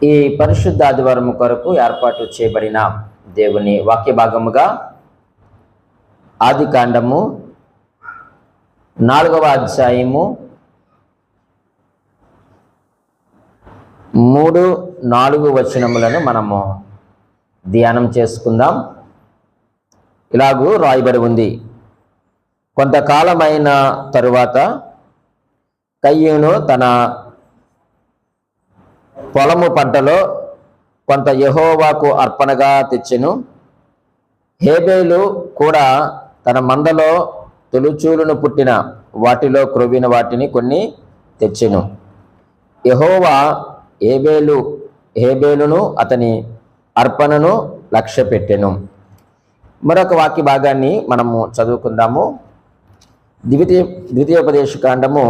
ఈ పరిశుద్ధ ఆదివారం కొరకు ఏర్పాటు చేయబడిన దేవుని వాక్య భాగముగా ఆదికాండము 4వ అధ్యాయము 3-4 వచనములను మనము ధ్యానం చేసుకుందాం. ఇలాగూ రాయబడి ఉంది. కొంతకాలమైన తరువాత కయ్యూను తన పొలము పంటలో కొంత యెహోవాకు అర్పణగా తెచ్చెను. హేబేలు కూడా తన మందలో తొలుచూలును పుట్టిన వాటిలో క్రొవ్విన వాటిని కొన్ని తెచ్చెను. యెహోవా హేబేలును అతని అర్పణను లక్ష్యపెట్టెను. మరొక వాక్య భాగాన్ని మనము చదువుకుందాము. ద్వితీయోపదేశ కాండము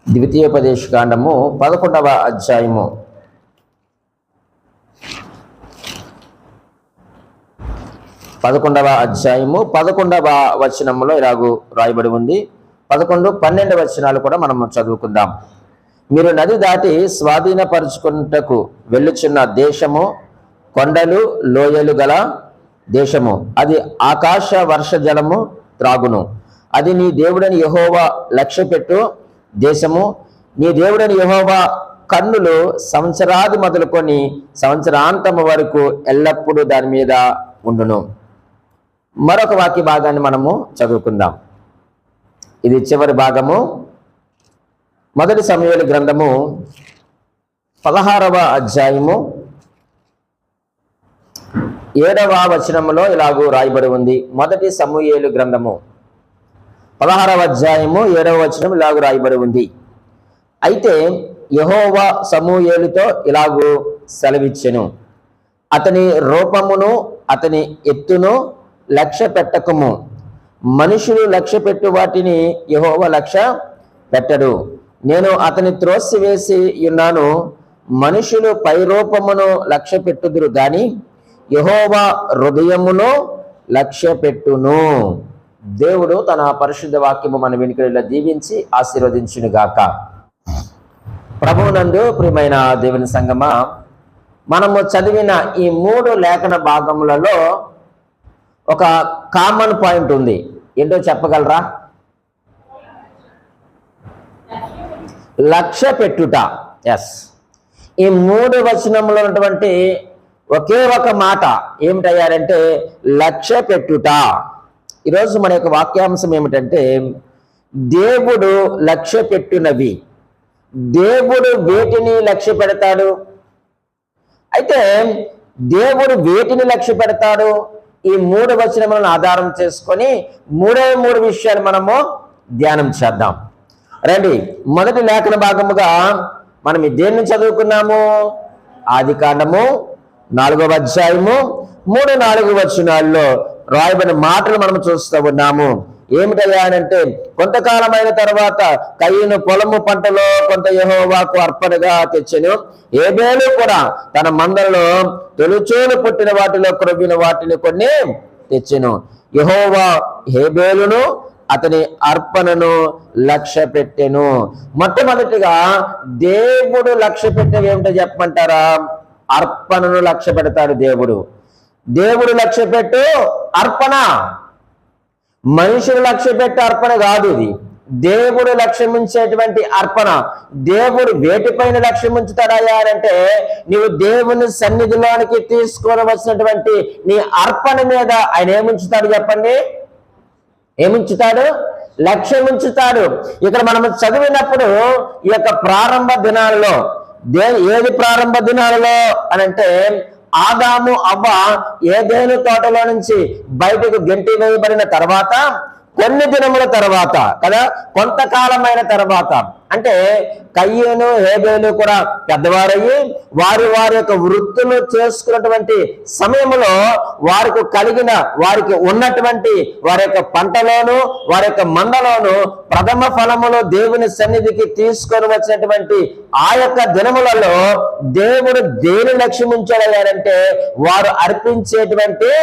11వ అధ్యాయము 11వ వచనములో ఇలాగూ రాయబడి ఉంది. 11-12 వచనాలు కూడా మనము చదువుకుందాం. మీరు నది దాటి స్వాధీనపరుచుకున్నటకు వెళ్ళుచున్న దేశము కొండలు లోయలు గల దేశము. అది ఆకాశ వర్ష జలము త్రాగును. అది నీ దేవుడని యెహోవా లక్ష్యపెట్టు దేశము. నీ దేవుడని యెహోవా కన్నులు సంవత్సరాది మొదలుకొని సంవత్సరాంతము వరకు ఎల్లప్పుడూ దాని మీద ఉండును. మరొక వాక్య భాగాన్ని మనము చదువుకుందాం. ఇది చివరి భాగము. 1 సమూయేలు గ్రంథము 16వ అధ్యాయము 7వ వచనములో ఇలాగూ రాయబడి ఉంది. 1 సమూయేలు గ్రంథము 16వ అధ్యాయము 7వ వచనం ఇలాగూ రాయబడి ఉంది. అయితే యెహోవా సమూయేలుతో ఇలాగూ సెలవిచ్చెను, అతని రూపమును అతని ఎత్తును లక్ష్య పెట్టకము. మనుషులు లక్ష్య పెట్టు వాటిని యెహోవా లక్ష్య పెట్టడు. నేను అతని త్రోసివేసి ఉన్నాను. మనుషులు పై రూపమును లక్ష్య పెట్టుదురు గాని యెహోవా హృదయమును లక్ష్య పెట్టును. దేవుడు తన పరిశుద్ధ వాక్యము మన వెనుకడిలో దీవించి ఆశీర్వదించును గాక. ప్రభువునందు ప్రియమైన దేవుని సంగమా, మనము చదివిన ఈ 3 లేఖన భాగములలో ఒక కామన్ పాయింట్ ఉంది. ఏంటో చెప్పగలరా? లక్ష్య పెట్టుట. ఎస్, ఈ 3 వచనంలో ఉన్నటువంటి ఒకే ఒక మాట ఏమిటయ్యారంటే లక్ష్య పెట్టుట. ఈరోజు మన యొక్క వాక్యాంశం ఏమిటంటే దేవుడు లక్ష్య పెట్టునవి. దేవుడు వేటిని లక్ష్య పెడతాడు? అయితే దేవుడు వేటిని లక్ష్య పెడతాడు? ఈ 3 వచనములను ఆధారం చేసుకొని 3 విషయాలు మనము ధ్యానం చేద్దాం. రండి, మొదటి లేఖన భాగముగా మనం దేన్ని చదువుకున్నాము? ఆదికాండము 4వ అధ్యాయము 3-4 వచనాల్లో రాయబడిన మాటలు మనం చూస్తూ ఉన్నాము. ఏమిటయ్యా అంటే, కొంతకాలమైన తర్వాత కయ్యూను పొలము పంటలో కొంత యెహోవాకు అర్పణగా తెచ్చెను. హేబేలు కూడా తన మందలలో తొలుచూలు పుట్టిన వాటిలో క్రొవ్విన వాటిని కొన్ని తెచ్చెను. యెహోవా హేబేలును అతని అర్పణను లక్ష్య పెట్టెను. మొట్టమొదటిగా దేవుడు లక్ష్య పెట్టేవి ఏమిటో చెప్పమంటారా? అర్పణను లక్ష్య పెడతాడు దేవుడు. దేవుడు లక్ష్య పెట్టు అర్పణ. మనుషులు లక్ష్య పెట్టే అర్పణ కాదు ఇది. దేవుడు లక్ష్యమించేటువంటి అర్పణ. దేవుడు వేటిపైన లక్ష్యముంచుతాడయ్యా అంటే, నీవు దేవుని సన్నిధిలోనికి తీసుకొని వచ్చినటువంటి నీ అర్పణ మీద ఆయన ఏముంచుతాడు చెప్పండి? ఏముంచుతాడు? లక్ష్యముంచుతాడు. ఇక్కడ మనం చదివినప్పుడు ఈ యొక్క ప్రారంభ దినాలలో ఏది ప్రారంభ దినాలలో అని అంటే, ఆదాము అవ్వ ఏదైనా తోటలో నుంచి బయటకు గెంటి వేయబడిన తర్వాత కొన్ని దినముల తర్వాత కదా, కొంతకాలమైన తర్వాత, అంటే కయ్యూను హేబేలు కూడా పెద్దవారయ్యి వారి యొక్క వృత్తులు చేసుకున్నటువంటి సమయంలో వారికి ఉన్నటువంటి వారి యొక్క పంటలోను వారి యొక్క మందలోను ప్రథమ ఫలములో దేవుని సన్నిధికి తీసుకొని వచ్చినటువంటి ఆ యొక్క దినములలో దేవుడు దేని లక్ష్యం ఉంచాడంటే వారు అర్పించేటువంటి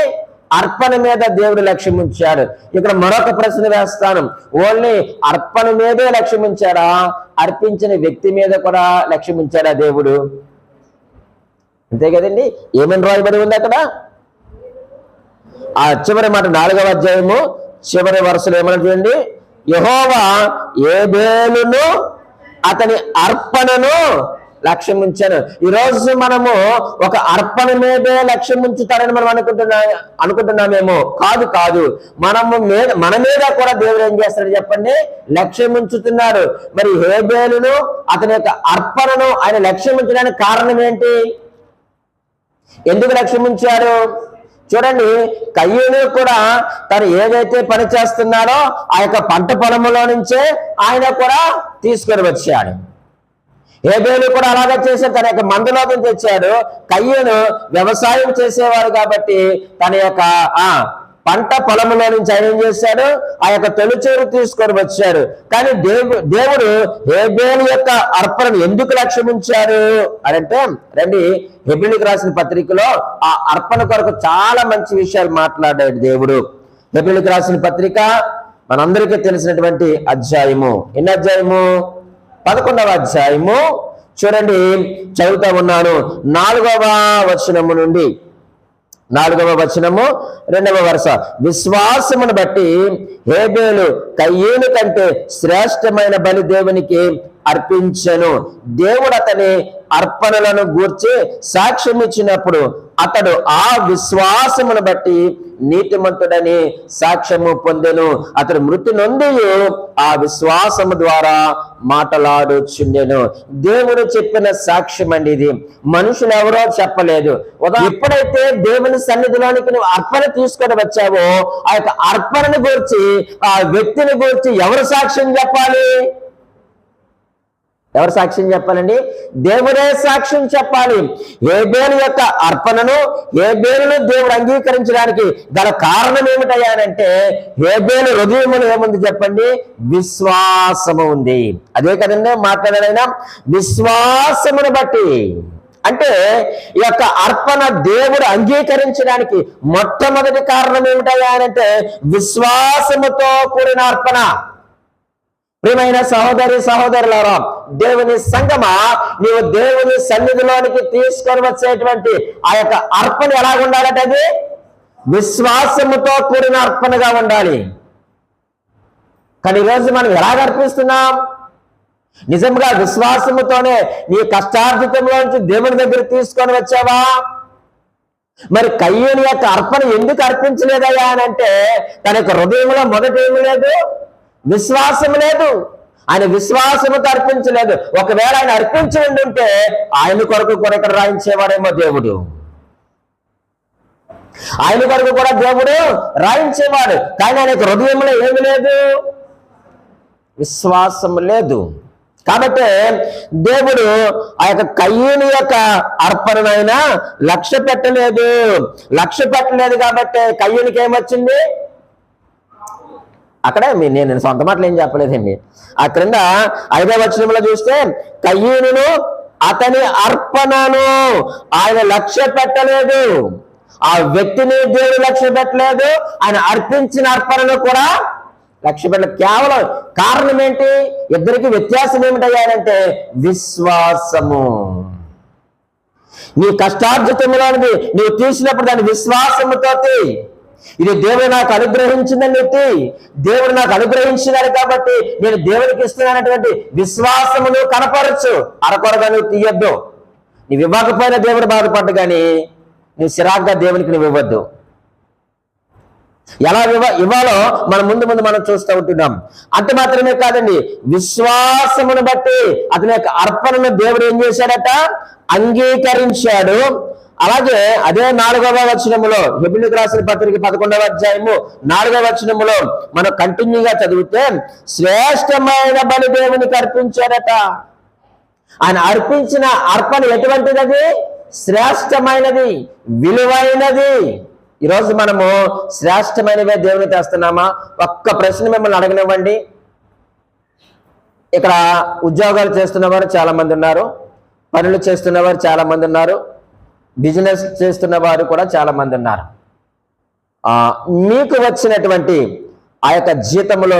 అర్పణ మీద దేవుడు లక్ష్యం ఉంచాడు. ఇక్కడ మరొక ప్రశ్న వేస్తాను, ఓన్లీ అర్పణ మీదే లక్ష్యం ఉంచాడా, అర్పించిన వ్యక్తి మీద కూడా లక్ష్యం ఉంచాడా దేవుడు? అంతే కదండి. ఏమని రాయబడి ఉంది అక్కడ? ఆ చివరి మాట 4వ అధ్యాయము చివరి వరుసలో ఏమని చూడండి, యెహోవా ఏబేలును అతని అర్పణను లక్ష్యం ఉంచాను. ఈరోజు మనము ఒక అర్పణ మీదే లక్ష్యం ఉంచుతారని మనం అనుకుంటున్నామేమో. కాదు, మన మీద కూడా దేవుడు ఏం చేస్తాడు చెప్పండి, లక్ష్యం ఉంచుతున్నాడు. మరి హేబేలును అతని యొక్క అర్పణను ఆయన లక్ష్యం ఉంచడానికి కారణం ఏంటి? ఎందుకు లక్ష్యం ఉంచారు? చూడండి, కయ్యూను కూడా తను ఏదైతే పని చేస్తున్నాడో ఆ యొక్క పంట పొలంలో నుంచే ఆయన కూడా తీసుకొని వచ్చాడు. హేబేలు కూడా అలాగే చేశాడు, తన యొక్క మందలోకం తెచ్చాడు. కయ్యూను వ్యవసాయం చేసేవాడు కాబట్టి తన యొక్క పంట పొలంలో నుంచి ఆయన ఏం చేశాడు, ఆ యొక్క తొలిచూరు తీసుకొని వచ్చాడు. కానీ దేవుడు హేబేలు యొక్క అర్పణను ఎందుకు లక్ష్యం ఉంచాడు అంటే, రండి హెబ్రీయులకు రాసిన పత్రికలో ఆ అర్పణ కొరకు చాలా మంచి విషయాలు మాట్లాడాడు దేవుడు. హెబ్రీయులకు రాసిన పత్రిక మనందరికీ తెలిసినటువంటి అధ్యాయము. ఎన్ని అధ్యాయము? 11వ అధ్యాయము. చూడండి, చదువుతా ఉన్నాను 4వ వచనము నుండి. 4వ వచనము 2వ వరుస. విశ్వాసమును బట్టి హేబేలు కయ్యూను కంటే శ్రేష్టమైన బలి దేవునికి అర్పించెను. దేవుడు అతని అర్పణలను గూర్చి సాక్ష్యం ఇచ్చినప్పుడు అతడు ఆ విశ్వాసమును బట్టి నీతిమంతుడని సాక్ష్యము పొందెను. అతడు మృతి నొంది ఆ విశ్వాసము ద్వారా మాటలాడుచుండెను. దేవుడు చెప్పిన సాక్ష్యం అండి ఇది, మనుషులు ఎవరో చెప్పలేదు. ఎప్పుడైతే దేవుని సన్నిధిలోనికి నువ్వు అర్పణ తీసుకొని వచ్చావో ఆ యొక్క అర్పణను గురించి, ఆ వ్యక్తిని గురించి ఎవరు సాక్ష్యం చెప్పాలి? ఎవరు సాక్ష్యం చెప్పాలండి? దేవుడే సాక్ష్యం చెప్పాలి. హేబేలు యొక్క అర్పణను, హేబేలును దేవుడు అంగీకరించడానికి గల కారణం ఏమిటయ్యానంటే, హేబేలు హృదయంలో ఏముంది చెప్పండి? విశ్వాసము ఉంది. అదే కదండి మాట్లాడారైనా, విశ్వాసమును బట్టి. అంటే ఈ యొక్క అర్పణ దేవుడు అంగీకరించడానికి మొట్టమొదటి కారణం ఏమిటయ్యానంటే విశ్వాసముతో కూడిన అర్పణ. ప్రియమైన సహోదరులారా, దేవుని సంగమా, నీవు దేవుని సన్నిధిలోనికి తీసుకొని వచ్చేటువంటి ఆ యొక్క అర్పణ ఎలా ఉండాలంటే అది విశ్వాసముతో కూడిన అర్పణగా ఉండాలి. కానీ ఈరోజు మనం ఎలాగ అర్పిస్తున్నాం? నిజంగా విశ్వాసముతోనే నీ కష్టార్జితంలోంచి దేవుని దగ్గర తీసుకొని వచ్చావా? మరి కయ్యూను యొక్క అర్పణ ఎందుకు అర్పించలేదయ్యా అని అంటే, తన యొక్క హృదయంలో మొదటి ఏమి లేదు, విశ్వాసం లేదు. ఆయన విశ్వాసముతో అర్పించలేదు. ఒకవేళ ఆయన అర్పించి ఉండుంటే ఆయన కొరకు ఇక్కడ రాయించేవాడేమో దేవుడు. ఆయన కొరకు కూడా దేవుడు రాయించేవాడు. కానీ ఆయన హృదయంలో ఏమి లేదు, విశ్వాసం లేదు. కాబట్టి దేవుడు ఆ యొక్క కయ్యూను యొక్క అర్పణనైనా లక్ష్య పెట్టలేదు. కాబట్టి కయ్యూనికి ఏమొచ్చింది? అక్కడ నేను సొంత మాటలు ఏం చెప్పలేదండి. ఆ క్రింద 5వ వచనంలో చూస్తే, కయ్యూనును అతని అర్పణను ఆయన లక్ష్య పెట్టలేదు. ఆ వ్యక్తిని దేవుడు లక్ష్య పెట్టలేదు, ఆయన అర్పించిన అర్పణను కూడా లక్ష్య పెట్టలేదు. కేవలం కారణం ఏంటి? ఇద్దరికి వ్యత్యాసం ఏమిటయ్యారంటే విశ్వాసము. నీ కష్టార్జితంలోనిది నువ్వు తీసినప్పుడు దాని విశ్వాసముతో ఇది దేవుడు నాకు అనుగ్రహించిందని దేవుడు నాకు అనుగ్రహించినాడు కాబట్టి నేను దేవుడికి ఇస్తున్నానటువంటి విశ్వాసమును కనపరచు. అరకొరగా నువ్వు తీయొద్దు. నువ్వు ఇవ్వకపోయినా దేవుడు బాధపడ్డు, కానీ నువ్వు సిరాగ్గా దేవునికి నువ్వు ఇవ్వద్దు. ఎలా ఇవ్వాలో ముందు మనం చూస్తూ ఉంటున్నాం. అంత మాత్రమే కాదండి, విశ్వాసమును బట్టి అతని యొక్క అర్పణను దేవుడు ఏం చేశాడట? అంగీకరించాడు. అలాగే అదే 4వ వచనములో, హెబ్రీయులకు రాసిన పత్రిక 11వ అధ్యాయము 4వ వచనములో మనం కంటిన్యూగా చదివితే, శ్రేష్టమైన బలి దేవునికి అర్పించాడట. ఆయన అర్పించిన అర్పణ ఎటువంటిది? అది శ్రేష్టమైనది, విలువైనది. ఈరోజు మనము శ్రేష్టమైనవే దేవుని తెస్తున్నామా? ఒక్క ప్రశ్న మిమ్మల్ని అడగనివ్వండి. ఇక్కడ ఉద్యోగాలు చేస్తున్నవారు చాలా మంది ఉన్నారు, పనులు చేస్తున్నవారు చాలా మంది ఉన్నారు, బిజినెస్ చేస్తున్న వారు కూడా చాలా మంది ఉన్నారు. మీకు వచ్చినటువంటి ఆ యొక్క జీతములో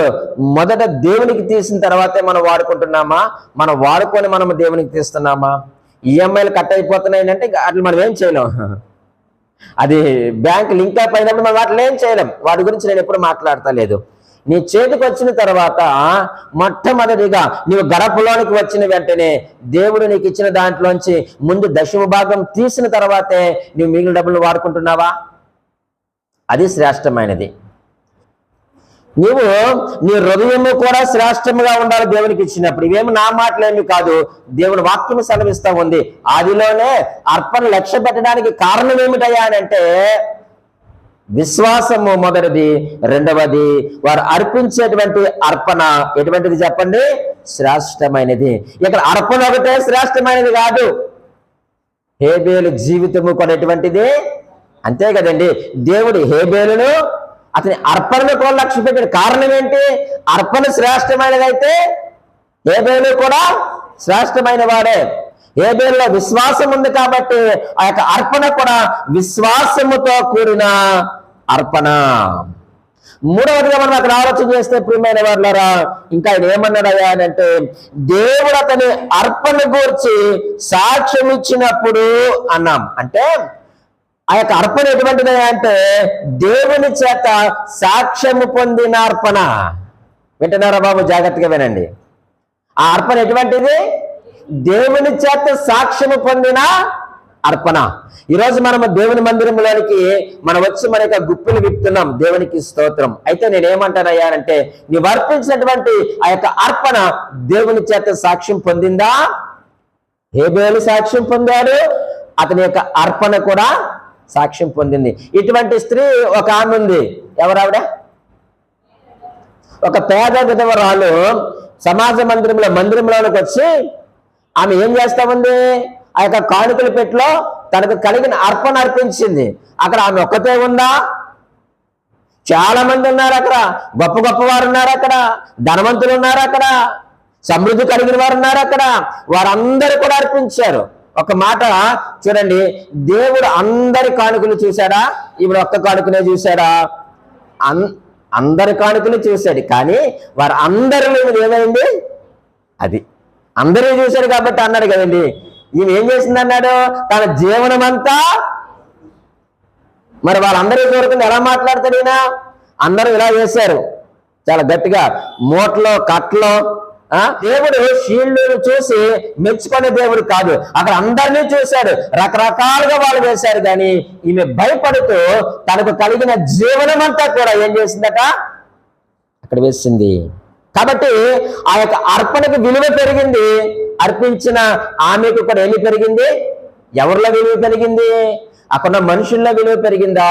మొదట దేవునికి తీసిన తర్వాతే మనం వాడుకుంటున్నామా, మనం వాడుకొని మనం దేవునికి తీస్తున్నామా? ఈఎంఐలు కట్ అయిపోతున్నాయి అంటే అట్లా మనం ఏం చేయలేం. అది బ్యాంక్ లింక్ అప్ అయినప్పుడు మనం వాటిలో ఏం చేయలేం. వాటి గురించి నేను ఎప్పుడు మాట్లాడతలేదు. నీ చేతికి వచ్చిన తర్వాత మొట్టమొదటిగా నీవు గడపలోనికి వచ్చిన వెంటనే దేవుడు నీకు ఇచ్చిన దాంట్లోంచి ముందు దశమ భాగం తీసిన తర్వాతే నువ్వు మిగిలిన డబ్బులు వాడుకుంటున్నావా? అది శ్రేష్టమైనది. నీవు నీ హృదయము కూడా శ్రేష్టముగా ఉండాలి దేవునికి ఇచ్చినప్పుడు. ఇవేమి నా మాటలేమి కాదు, దేవుని వాక్యం సెలవిస్తా ఉంది. ఆదిలోనే అర్పణ లక్ష్య పెట్టడానికి కారణం ఏమిటయ్యా అని అంటే విశ్వాసము మొదటిది, రెండవది వారు అర్పించేటువంటి అర్పణ ఎటువంటిది చెప్పండి? శ్రేష్టమైనది. ఇక్కడ అర్పణ ఒకటే శ్రేష్టమైనది కాదు, హేబేలు జీవితము కూడా ఎటువంటిది. అంతే కదండి, దేవుడు హేబేలును అతని అర్పణను కూడా లక్ష్య పెట్టిన కారణం ఏంటి? అర్పణ శ్రేష్టమైనది అయితే హేబేలు కూడా శ్రేష్టమైన వాడే. హేబేలులో విశ్వాసం ఉంది కాబట్టి ఆ యొక్క అర్పణ కూడా విశ్వాసముతో కూడిన అర్పణ. మూడవదిగా మనం అక్కడ ఆలోచన చేస్తే ప్రియమైన వాళ్ళారా, ఇంకా ఆయన ఏమన్నాడయ్యా అని అంటే దేవుడు అతని అర్పణ గూర్చి సాక్ష్యం ఇచ్చినప్పుడు అన్నాం. అంటే ఆ యొక్క అర్పణ ఎటువంటిది అంటే దేవుని చేత సాక్ష్యము పొందిన అర్పణ. వింటున్నారా బాబు? జాగ్రత్తగా వినండి. ఆ అర్పణ ఎటువంటిది? దేవుని చేత సాక్ష్యము పొందిన అర్పణ. ఈరోజు మనము దేవుని మందిరంలోనికి మనం వచ్చి మన యొక్క గుప్పిలు విప్పుతున్నాం. దేవునికి స్తోత్రం. అయితే నేనేమంటానయ్యా అంటే నీవు అర్పించినటువంటి ఆ యొక్క అర్పణ దేవుని చేత సాక్ష్యం పొందిందా? హేబేలు సాక్ష్యం పొందాడు, అతని యొక్క అర్పణ కూడా సాక్ష్యం పొందింది. ఇటువంటి స్త్రీ ఒక ఆమె ఉంది. ఎవరావిడ? ఒక పేద విధవరాలు సమాజ మందిరంలోనికి వచ్చి ఆమె ఏం చేస్తా ఉంది? ఆ యొక్క కానుకల పెట్టులో తనకు కలిగిన అర్పణ అర్పించింది. అక్కడ ఆమె ఒక్కతే ఉందా? చాలా మంది ఉన్నారు అక్కడ, గొప్ప గొప్ప వారు ఉన్నారు అక్కడ, ధనవంతులు ఉన్నారు అక్కడ, సమృద్ధి కలిగిన వారు ఉన్నారు అక్కడ. వారందరూ కూడా అర్పించారు. ఒక మాట చూడండి, దేవుడు అందరి కానుకలు చూశాడా? ఇప్పుడు ఒక్క కానుకనే చూశాడా? అందరి కానుకలు చూశాడు. కానీ వారు అందరిలో ఏమైంది? అది అందరూ చూశాడు కాబట్టి అన్నాడు కదండి. ఈమె ఏం చేసింది అన్నాడు? తన జీవనం అంతా. మరి వాళ్ళందరూ కోరుకుంది ఎలా మాట్లాడతాడు ఈయన? అందరూ ఇలా చేశారు చాలా గట్టిగా, మూటలో కట్లో. దేవుడు షీల్డ్ చూసి మెచ్చుకునే దేవుడు కాదు, అక్కడ అందరినీ చూశాడు, రకరకాలుగా వాళ్ళు వేశారు. కానీ ఈమె భయపడుతూ తనకు కలిగిన జీవనం అంతా కూడా ఏం చేసిందట? అక్కడ వేసింది. కాబట్టి ఆ యొక్క అర్పణకు విలువ పెరిగింది. అర్పించిన ఆమెకు కూడా ఏమి పెరిగింది? ఎవరిలో విలువ పెరిగింది? అక్కడ మనుషుల్లో విలువ పెరిగిందా?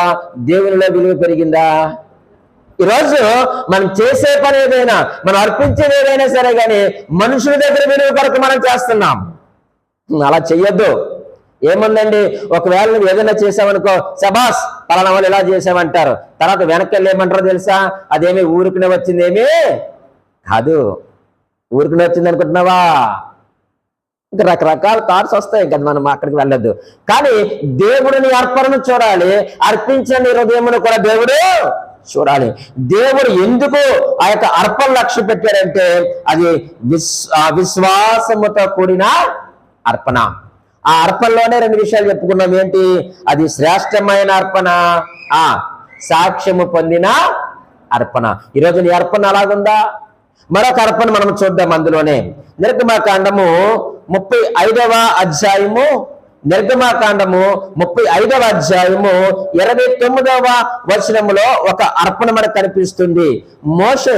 దేవునిలో విలువ పెరిగిందా? ఈరోజు మనం చేసే పని ఏదైనా, మనం అర్పించేది ఏదైనా సరే కానీ మనుషుల దగ్గర విలువ కొరకు మనం చేస్తున్నాం. అలా చెయ్యొద్దు. ఏముందండి, ఒకవేళ నువ్వు ఏదైనా చేసావనుకో, సబాస్ పలానా వాళ్ళు ఇలా చేసామంటారు. తర్వాత వెనక్కి వెళ్ళి ఏమంటారో తెలుసా? అదేమి ఊరుకునే వచ్చిందేమీ కాదు. ఊరుకునే వచ్చింది అనుకుంటున్నావా? ఇంకా రకరకాల థాట్స్ వస్తాయి కదా, మనం అక్కడికి వెళ్ళొద్దు. కానీ దేవుడిని అర్పణను చూడాలి, అర్పించిన నీ హృదయమును కూడా దేవుడు చూడాలి. దేవుడు ఎందుకు ఆ యొక్క అర్పణ లక్ష్య పెట్టాడంటే అది విశ్వాసముతో కూడిన అర్పణ. ఆ అర్పణలోనే రెండు విషయాలు చెప్పుకున్నాం. ఏంటి? అది శ్రేష్టమైన అర్పణ, సాక్ష్యము పొందిన అర్పణ. ఈరోజు నీ అర్పణ అలాగుందా? మరొక అర్పణ మనం చూద్దాం. అందులోనే నిర్గమకాండము 35వ అధ్యాయము, నిర్గమకాండము 35వ అధ్యాయము 29వ వచనములో ఒక అర్పణ మనకు కనిపిస్తుంది. మోషే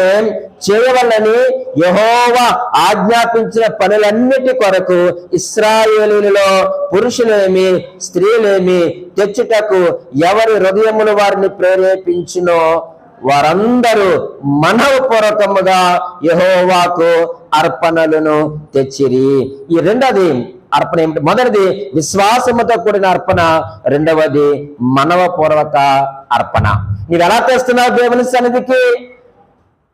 చేయవలని యెహోవా ఆజ్ఞాపించిన పనులన్నిటి కొరకు ఇశ్రాయేలీయులలో పురుషులేమి స్త్రీలేమి తెచ్చుటకు ఎవరి హృదయములు వారిని ప్రేరేపించునో వారందరూ మనఃపూర్వకముగా యెహోవాకు అర్పణలను తెచ్చిరి. ఈ రెండవది అర్పణ ఏమిటి? మొదటిది విశ్వాసముతో కూడిన అర్పణ, రెండవది మనవపూర్వక అర్పణ. నీవు ఎలా తెస్తున్నావు దేవుని సన్నిధికి?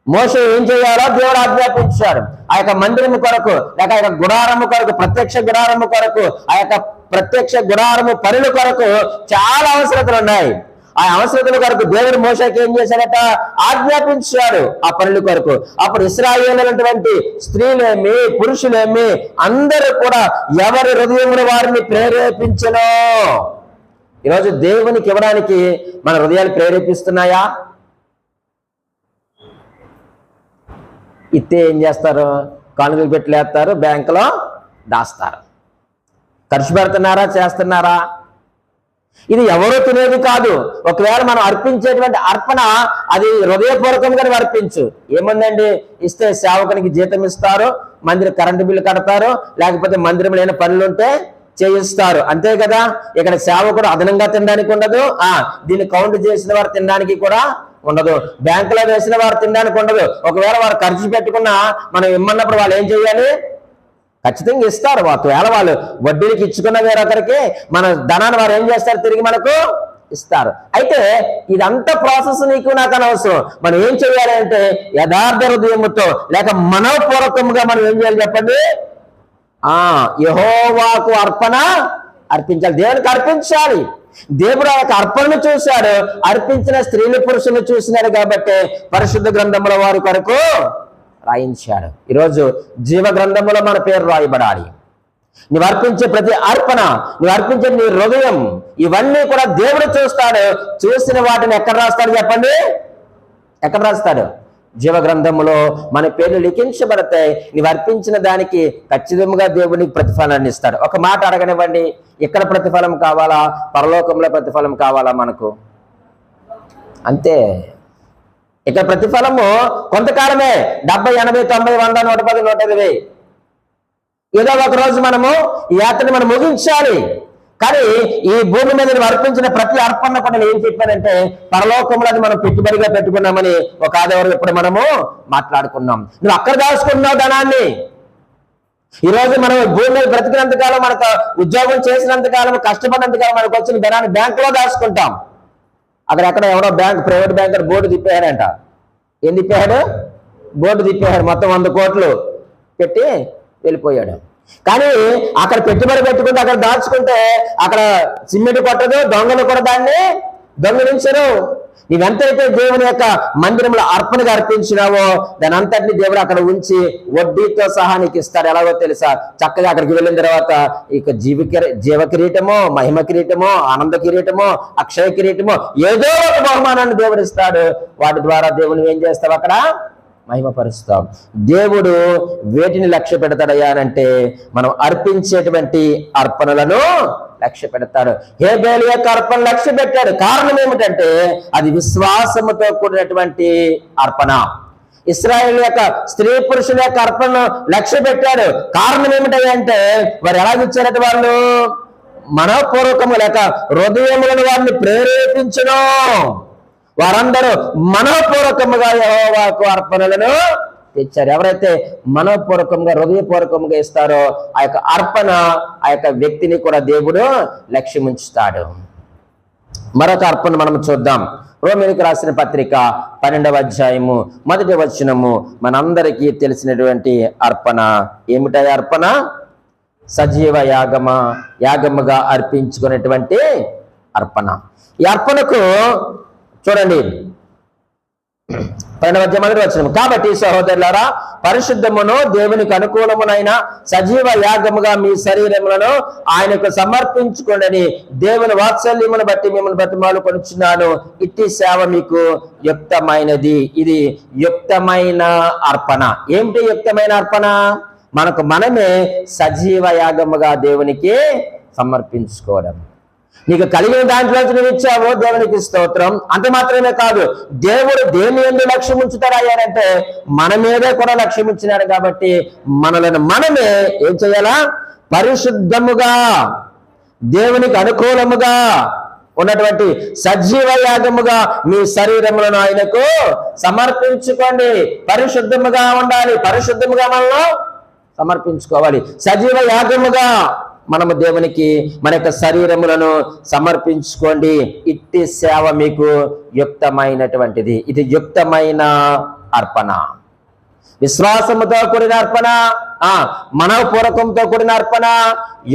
మోషే ఏం చేయాలో దేవుడు ఆజ్ఞాపించాడు. ఆ యొక్క మందిరము కొరకు, లేక ఆ యొక్క గుడారము కొరకు, ప్రత్యక్ష గుడారము కొరకు, ఆ యొక్క ప్రత్యక్ష గుడారము పనుల కొరకు చాలా అవసరతలు ఉన్నాయి. ఆ అవసరతల కొరకు దేవుడు మోషేకి ఏం చేశాడట? ఆజ్ఞాపించాడు ఆ పనుల కొరకు. అప్పుడు ఇశ్రాయేలున్నటువంటి స్త్రీలేమి పురుషులేమి అందరూ కూడా ఎవరి హృదయమును వారిని ప్రేరేపించను. ఈరోజు దేవునికి ఇవ్వడానికి మన హృదయాలు ప్రేరేపిస్తున్నాయా? ఇస్తే ఏం చేస్తారు? కానుకలు పెట్టలేస్తారు, బ్యాంకులో దాస్తారు. ఖర్చు పెడుతున్నారా? చేస్తున్నారా? ఇది ఎవరో తినేది కాదు. ఒకవేళ మనం అర్పించేటువంటి అర్పణ అది హృదయపూర్వకంగానే అర్పించు. ఏముందండి, ఇస్తే సేవకునికి జీతం ఇస్తారు, మందిరం కరెంటు బిల్లు కడతారు, లేకపోతే మందిరం లేని పనులుంటే చేయిస్తారు, అంతే కదా. ఇక్కడ సేవకుడు అదనంగా తినడానికి ఉండదు, దీన్ని కౌంట్ చేసిన వారు తినడానికి కూడా ఉండదు, బ్యాంకులో వేసిన వారు తినడానికి ఉండదు. ఒకవేళ వారు ఖర్చు పెట్టుకున్నా మనం ఇమ్మన్నప్పుడు వాళ్ళు ఏం చేయాలి? ఖచ్చితంగా ఇస్తారు. ఒకవేళ వాళ్ళు వడ్డీకి ఇచ్చుకున్న వేరొకరికి మన ధనాన్ని వారు ఏం చేస్తారు? తిరిగి మనకు ఇస్తారు. అయితే ఇదంతా ప్రాసెస్ నీకు నాకు అనవసరం. మనం ఏం చేయాలి అంటే యథార్థ హృదయముతో లేక మనోపూర్వకంగా మనం ఏం చేయాలి చెప్పండి? యెహోవాకు అర్పణ అర్పించాలి, దేవునికి అర్పించాలి. దేవుడు ఆ యొక్క అర్పణను చూశాడు, అర్పించిన స్త్రీలు పురుషులు చూసినాడు కాబట్టి పరిశుద్ధ గ్రంథముల వారి కొరకు రాయించాడు. ఈరోజు జీవ గ్రంథములో మన పేరు రాయబడాలి. నువ్వు అర్పించే ప్రతి అర్పణ, నువ్వు అర్పించే నీ హృదయం, ఇవన్నీ కూడా దేవుడు చూస్తాడు. చూసిన వాటిని ఎక్కడ రాస్తాడు చెప్పండి? ఎక్కడ రాస్తాడు? జీవ గ్రంథములో మన పేర్లు లిఖించబడతాయి. నీవు అర్పించిన దానికి ఖచ్చితంగా దేవునికి ప్రతిఫలాన్ని ఇస్తాడు. ఒక మాట అడగనివ్వండి, ఇక్కడ ప్రతిఫలం కావాలా, పరలోకంలో ప్రతిఫలం కావాలా మనకు? అంతే. ఇక్కడ ప్రతిఫలము కొంతకాలమే, 70, 80, 90, 100, 110, 120. ఏదో ఒక రోజు మనము ఈ యాత్రని మనం ముగించాలి. కానీ ఈ భూమి మీద అర్పించిన ప్రతి అర్పణ కూడా నేను ఏం చెప్పానంటే పరలోకంలో అది మనం పెట్టుబడిగా పెట్టుకున్నామని ఒక ఆదివారం ఇప్పుడు మనము మాట్లాడుకున్నాం. నువ్వు అక్కడ దాచుకున్నావు ధనాన్ని. ఈరోజు మనం భూమి మీద బ్రతికినంతకాలం, మనకు ఉద్యోగం చేసినంతకాలం, కష్టపడినంతకాలం మనకు వచ్చిన ధనాన్ని బ్యాంకులో దాచుకుంటాం. అక్కడ ఎక్కడ ఎవరో ప్రైవేట్ బ్యాంకర్ బోర్డు తిప్పేయారంట. ఏం తిప్పేయాడు? బోర్డు తిప్పేయాడు. మొత్తం 100 కోట్లు పెట్టి వెళ్ళిపోయాడు. కానీ అక్కడ పెట్టుబడి పెట్టుకుంటే అక్కడ దాచుకుంటే అక్కడ సిమెంట్ కొట్టదు, దొంగలు కూడా దాన్ని దొంగలించరు. నీవెంతైతే దేవుని యొక్క మందిరంలో అర్పణగా అర్పించినావో దాని అంతటిని దేవుడు అక్కడ ఉంచి వడ్డీతో సహా నీకు ఇస్తాడు. ఎలాగో తెలుసా? చక్కగా అక్కడికి వెళ్ళిన తర్వాత ఇక జీవ కిరీటమో, మహిమ కిరీటమో, ఆనంద కిరీటమో, అక్షయ కిరీటమో, ఏదో ఒక బహుమానాన్ని దేవుడు ఇస్తాడు. వాటి ద్వారా దేవుని ఏం చేస్తావు? అక్కడ మహిమపరుస్తాం. దేవుడు వేటిని లక్ష్య పెడతాడయ్యా అంటే మనం అర్పించేటువంటి అర్పణలను లక్ష్య పెడతాడు. హేబేలు యొక్క అర్పణ లక్ష్య పెట్టాడు. కారణం ఏమిటంటే అది విశ్వాసముతో కూడినటువంటి అర్పణ. ఇశ్రాయేలు యొక్క స్త్రీ పురుషుల యొక్క అర్పణను లక్ష్య పెట్టాడు. కారణం ఏమిటంటే వారు ఎలాగిచ్చారట? వాళ్ళు మనోపూర్వకము లేక హృదయములను వారిని ప్రేరేపించను. వారందరూ మనోపూర్వకముగా యెహోవాకు అర్పణలను తెచ్చారు. ఎవరైతే మనోపూర్వకంగా హృదయపూర్వకంగా ఇస్తారో ఆ యొక్క అర్పణ, ఆ యొక్క వ్యక్తిని కూడా దేవుడు లక్ష్యం ఉంచుతాడు. మరొక అర్పణ మనం చూద్దాం. రోమీయులకు రాసిన పత్రిక 12వ అధ్యాయము 1వ వచనము మనందరికీ తెలిసినటువంటి అర్పణ. ఏమిటా అర్పణ? సజీవ యాగముగా అర్పించుకునేటువంటి అర్పణ. ఈ అర్పణకు చూడండి 12వ అధ్యాయం 1వ వచనం. కాబట్టి సహోదరులారా, పరిశుద్ధమును దేవునికి అనుకూలమునైన సజీవ యాగముగా మీ శరీరములను ఆయనకు సమర్పించుకోండి. దేవుని వాత్సల్యమును బట్టి మిమ్మల్ని బ్రతిమాలుకొనుచున్నాను. ఇట్టి సేవ మీకు యుక్తమైనది. ఇది యుక్తమైన అర్పణ. ఏమిటి యుక్తమైన అర్పణ? మనకు మనమే సజీవ యాగముగా దేవునికి సమర్పించుకోవడం. నీకు కలిగిన దాంట్లో నువ్వు ఇచ్చావు, దేవునికి స్తోత్రం. అంత మాత్రమే కాదు, దేవుడు దేని యందు లక్ష్యం ఉంచుతాడయ్యారంటే మన మీదే కూడా లక్ష్యం ఉంచినాడు. కాబట్టి మనలను మనమే ఏం చేయాలా? పరిశుద్ధముగా దేవునికి అనుకూలముగా ఉన్నటువంటి సజీవ యాగముగా మీ శరీరములను ఆయనకు సమర్పించుకోండి. పరిశుద్ధముగా ఉండాలి. పరిశుద్ధముగా మనలో సమర్పించుకోవాలి. సజీవ యాగముగా మనము దేవునికి మన యొక్క శరీరములను సమర్పించుకోండి. ఇట్టి సేవ మీకు యుక్తమైనటువంటిది. ఇది యుక్తమైన అర్పణ. విశ్వాసముతో కూడిన అర్పణ, మనోపూర్వకంతో కూడిన అర్పణ,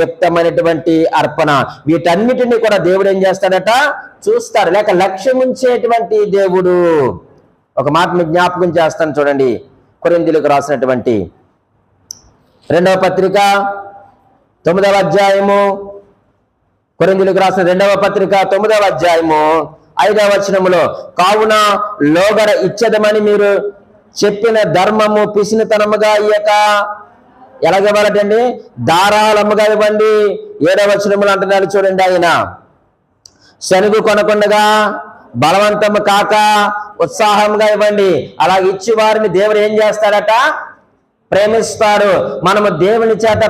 యుక్తమైనటువంటి అర్పణ. వీటన్నిటిని కూడా దేవుడు ఏం చేస్తాడట? చూస్తాడు, లేక లక్ష్యం ఉంచేటువంటి దేవుడు. ఒక మాట మీకు జ్ఞాపకం చేస్తాను చూడండి. కొరింథీయులకు రాసినటువంటి 2వ పత్రిక 9వ అధ్యాయము, కొరింథీయులకు రాసిన 2వ పత్రిక 9వ అధ్యాయము 5వ వచనములో, కావున లోగడ ఇచ్చేదమని మీరు చెప్పిన ధర్మము పిసినితనముగా ఇయ్యక ఎలాగవ్వాలటండి? ధారాళముగా ఇవ్వండి. 7వ వచనములు అంటున్నారు చూడండి, ఆయన శనుగు కొనకుండగా బలవంతము కాక ఉత్సాహంగా ఇవ్వండి. అలాగ ఇచ్చి వారిని దేవుడు ఏం చేస్తాడట? ప్రేమిస్తాడు. మనము దేవుని చేత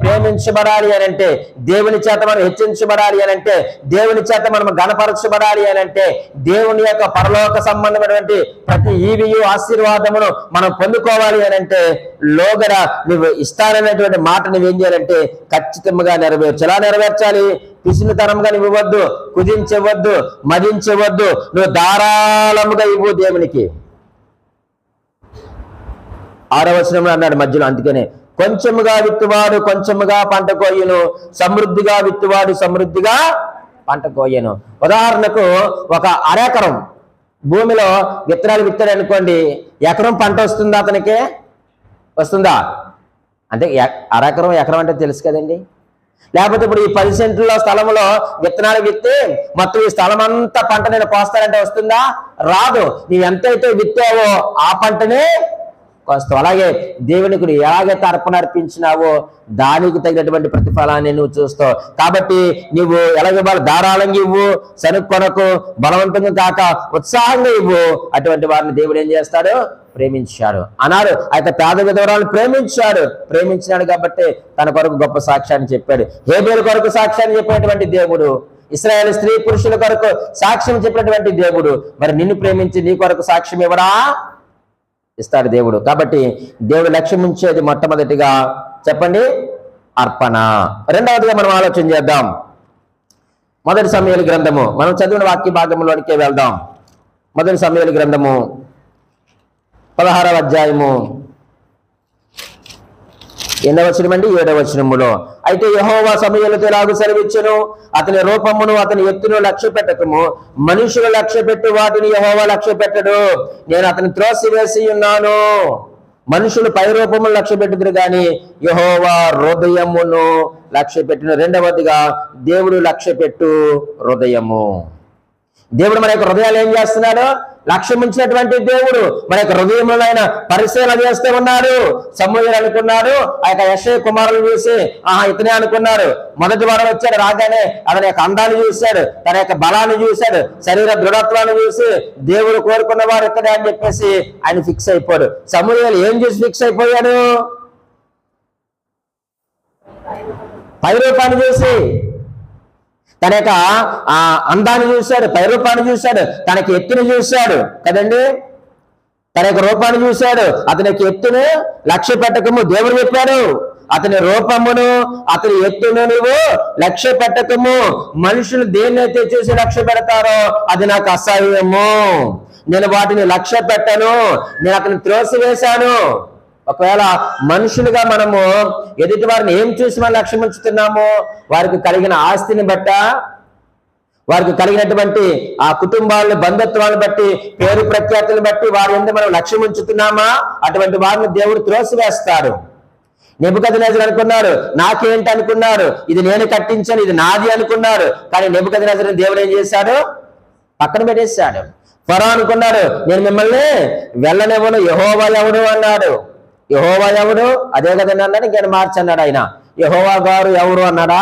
ప్రేమించబడాలి అని అంటే, దేవుని చేత మనం హెచ్చించబడాలి అని అంటే, దేవుని చేత మనం గణపరచబడాలి అని అంటే, దేవుని యొక్క పరలోక సంబంధమైనటువంటి ప్రతి ఈవియు ఆశీర్వాదమును మనం పొందుకోవాలి అని అంటే, లోగడ నువ్వు ఇస్తాననేటువంటి మాట నువ్వేం చేయాలంటే ఖచ్చితంగా నెరవేర్చు. ఎలా నెరవేర్చాలి? పిసినితనంగా నువ్వు ఇవ్వద్దు, కుదించవద్దు, మదించవద్దు. నువ్వు ధారాళముగా ఇవ్వు దేవునికి. 6వ వచనంలో అన్నాడు మధ్యలో, అందుకనే కొంచెముగా విత్తువాడు కొంచెముగా పంట కోయును, సమృద్ధిగా విత్తువాడు సమృద్ధిగా పంట కోయను. ఉదాహరణకు ఒక అరెకరం భూమిలో విత్తనాలు విత్తాడు అనుకోండి, ఎకరం పంట వస్తుందా? అతనికి వస్తుందా? అంటే ఎకరం అంటే తెలుసు కదండి. లేకపోతే ఇప్పుడు ఈ 10 సెంట్ల స్థలంలో విత్తనాలు విత్తి మొత్తం ఈ స్థలం అంతా పంట నేను కోస్తానంటే వస్తుందా? రాదు. నీవు ఎంతైతే విత్తావో ఆ పంటనే కోస్తావు. అలాగే దేవునికి ఎలాగైతే అర్పణ అర్పించినావో దానికి తగినటువంటి ప్రతిఫలాన్ని నువ్వు చూస్తావు. కాబట్టి నువ్వు ఎలాగ ధారాళంగా ఇవ్వు, సరుకు కొనకు, బలవంతంగా కాక ఉత్సాహంగా ఇవ్వు. అటువంటి వారిని దేవుడు ఏం చేస్తాడు? ప్రేమించాడు అన్నారు. అయితే పేద విధవరాలను ప్రేమించినాడు కాబట్టి తన కొరకు గొప్ప సాక్ష్యాన్ని చెప్పాడు. హేబేలు కొరకు సాక్ష్యాన్ని చెప్పినటువంటి దేవుడు, ఇశ్రాయేలు స్త్రీ పురుషుల కొరకు సాక్ష్యం చెప్పినటువంటి దేవుడు, మరి నిన్ను ప్రేమించి నీ కొరకు సాక్ష్యం ఇవ్వడా? ఇస్తాడు దేవుడు. కాబట్టి దేవుడు లక్ష్యం ఉంచేది మొట్టమొదటిగా చెప్పండి అర్పణ. రెండవదిగా మనం ఆలోచన చేద్దాం. 1 సమూయేలు గ్రంథము, మనం చదివిన వాక్య భాగంలోనికే వెళ్దాం. 1 సమూయేలు గ్రంథము 16వ అధ్యాయము 8వ వచనమండి 7వ వచనములో, అయితే యెహోవా సమూయేలుతో ఇలాగు సెలవిచ్చెను, అతని రూపమును అతని ఎత్తును లక్ష్య పెట్టకము, మనుషులు లక్ష్య పెట్టు వాటిని యెహోవా లక్ష్య పెట్టడు. నేను అతని త్రోసివేసి ఉన్నాను. మనుషులు పై రూపమును లక్ష్య పెట్టుదురు గాని యెహోవా హృదయమును లక్ష్య పెట్టును. రెండవదిగా దేవుడు లక్ష్య పెట్టు హృదయము. దేవుడు మన యొక్క హృదయాలు ఏం చేస్తున్నాడు? లక్ష్యం ఉంచినటువంటి దేవుడు మన యొక్క హృదయంలో ఆయన పరిశీలన చేస్తూ ఉన్నాడు. సమూయేలు అనుకున్నాడు, ఆ యొక్క యెషయా కుమారులు చూసి ఇతనే అనుకున్నారు. మొదటి వారం వచ్చాడు, రాగానే అతని యొక్క అందాన్ని చూశాడు, తన యొక్క బలాన్ని చూశాడు, శరీర దృఢత్వాన్ని చూసి దేవుడు కోరుకున్న వారు ఇతనే అని చెప్పేసి ఆయన ఫిక్స్ అయిపోయాడు. సమూయేలు ఏం చూసి ఫిక్స్ అయిపోయాడు? పై రూపాన్ని చూసి, తన యొక్క అందాన్ని చూశాడు, పై రూపాన్ని చూశాడు, తనకి ఎత్తును చూశాడు కదండి, తన యొక్క రూపాన్ని చూశాడు. అతని యొక్క ఎత్తును లక్ష్య పెట్టకము దేవుడు చెప్పాడు. అతని రూపమును అతని ఎత్తును నువ్వు లక్ష్య పెట్టకము. మనుషులు దేన్నైతే చూసి లక్ష్య పెడతారో అది నాకు అసహ్యము. నేను వాటిని లక్ష్య పెట్టను, నేను అతని త్రోసివేశాను. ఒకవేళ మనుషులుగా మనము ఎదుటి వారిని ఏం చూసి మనం లక్ష్యం ఉంచుతున్నామో, వారికి కలిగిన ఆస్తిని బట్ట, వారికి కలిగినటువంటి ఆ కుటుంబాలను బంధుత్వాలను బట్టి, పేరు ప్రఖ్యాతులను బట్టి వారి యందు మనం లక్ష్యం ఉంచుతున్నామా, అటువంటి వారిని దేవుడు త్రోసివేస్తాడు. నెబుకద్నెజరు అనుకున్నాడు, నాకేంటి అనుకున్నాడు, ఇది నేను కట్టించాను, ఇది నాది అనుకున్నాడు. కానీ నెబుకద్నెజరుని దేవుడు ఏం చేశాడు? పక్కన పెట్టేశాడు. ఫరో అనుకున్నాడు, నేను మిమ్మల్ని వెళ్ళనివ్వను, యెహోవా ఎవడు అన్నాడు. యెహోవా ఎవడు? అదే కదండి అన్నాడు. ఇంకేనా మార్చన్నాడు ఆయన. యెహోవా గారు ఎవరు అన్నాడా?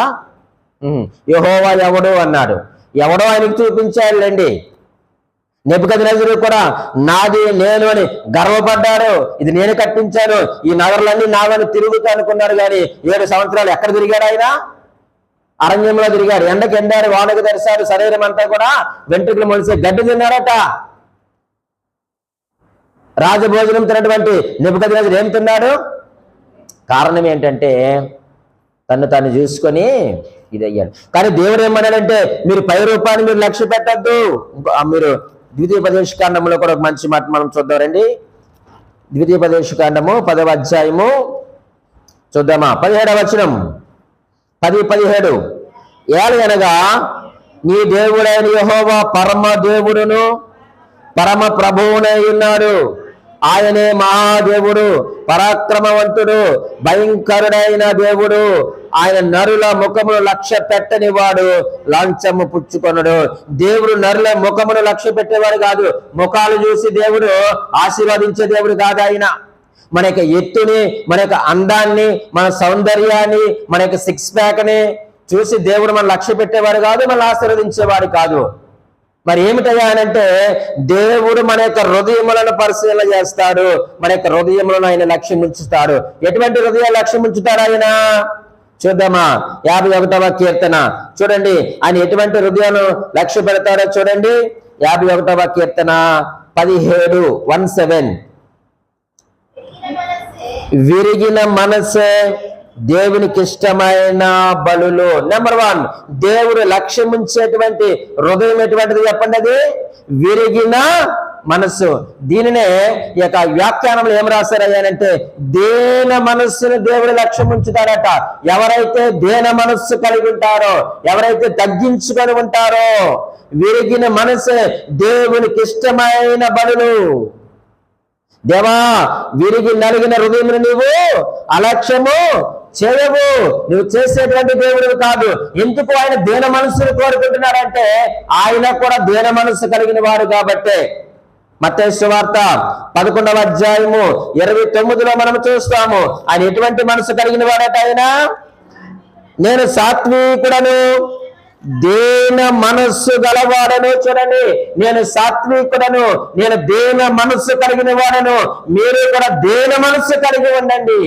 యెహోవా ఎవడు అన్నాడు. ఎవడో ఆయనకు చూపించాడులేండి. నెబుకద్నెజరు కూడా నాది, నేను అని గర్వపడ్డాడు. ఇది నేను కట్టించాను, ఈ నగరాలన్నీ నావని తిరుగుతా అనుకున్నాడు. కానీ 7 సంవత్సరాలు ఎక్కడ తిరిగాడు ఆయన? అరణ్యంలో తిరిగాడు. ఎండకు ఎండారు, వానకు తెరిశారు, శరీరం అంతా కూడా వెంట్రుకలు మొలిసే గడ్డి తిన్నారట. రాజభోజనం తిన్నటువంటి నెబుకద్నెజరు ఏం తిన్నాడు? కారణం ఏంటంటే తను తాను చూసుకొని ఇది అయ్యాడు. కానీ దేవుడు ఏమన్నాడంటే, మీరు పై రూపాన్ని మీరు లక్ష్య పెట్టద్దు. మీరు ద్వితీయోపదేశకాండంలో కూడా ఒక మంచి మాట మనం చూద్దాం రండి. ద్వితీయోపదేశకాండము 10వ అధ్యాయము చూద్దామా? 17వ వచనం, 10-17. ఏలయనగా నీ దేవుడైన యెహోవా పరమ దేవుడును పరమ ప్రభువునై ఉన్నాడు. ఆయనే మహాదేవుడు, పరాక్రమవంతుడు, భయంకరుడైన దేవుడు. ఆయన నరుల ముఖమును లక్ష్య పెట్టని వాడు, లంచము పుచ్చుకొనడు. దేవుడు నరుల ముఖమును లక్ష్య పెట్టేవాడు కాదు. ముఖాలు చూసి దేవుడు ఆశీర్వదించే దేవుడు కాదు. ఆయన మన యొక్క ఎత్తుని, మన యొక్క అందాన్ని, మన సౌందర్యాన్ని, మన యొక్క సిక్స్ ప్యాక్ ని చూసి దేవుడు మన లక్ష్య పెట్టేవాడు కాదు, మన ఆశీర్వదించేవాడు కాదు. మరి ఏమిటయ్యా అంటే దేవుడు మన యొక్క హృదయములను పరిశీలన చేస్తాడు. మన యొక్క హృదయములను ఆయన లక్ష్యం ఉంచుతాడు. ఎటువంటి హృదయ లక్ష్యం ఉంచుతాడు ఆయన? చూద్దామా 51వ కీర్తన చూడండి. ఆయన ఎటువంటి హృదయాన్ని లక్ష్య పెడతారో చూడండి. 51వ కీర్తన 17:17 విరిగిన మనసే దేవునికి ఇష్టమైన బలులు. నెంబర్ 1 దేవుడు లక్ష్యం ఉంచేటువంటి హృదయం ఎటువంటిది చెప్పండి? అది విరిగిన మనస్సు. దీనినే ఈ యొక్క వ్యాఖ్యానంలో ఏం రాశారయ్యానంటే దేన మనస్సును దేవుడు లక్ష్యం ఉంచుతారట. ఎవరైతే దేన మనస్సు కలిగి ఉంటారో, ఎవరైతే తగ్గించుకొని ఉంటారో, విరిగిన మనసే దేవునికి ఇష్టమైన బలులు. దేవా, విరిగి నలిగిన హృదయమును నీవు అలక్ష్యము చేయవు. నువ్వు చేసేటువంటి దేవుడు కాదు. ఎందుకు ఆయన దేన మనస్సును కోరుకుంటున్నారంటే ఆయన కూడా దేన మనస్సు కలిగిన వాడు కాబట్టే. మత్తయి సువార్త 11వ అధ్యాయము 29లో మనం చూస్తాము. ఆయన ఎటువంటి మనసు కలిగిన వాడట? ఆయన నేను సాత్వికుడను, దేన మనస్సు గలవాడను. చూడండి, నేను సాత్వికుడను, నేను దేన మనస్సు కలిగిన వాడను. మీరు కూడా దేన మనస్సు కలిగి ఉండండి.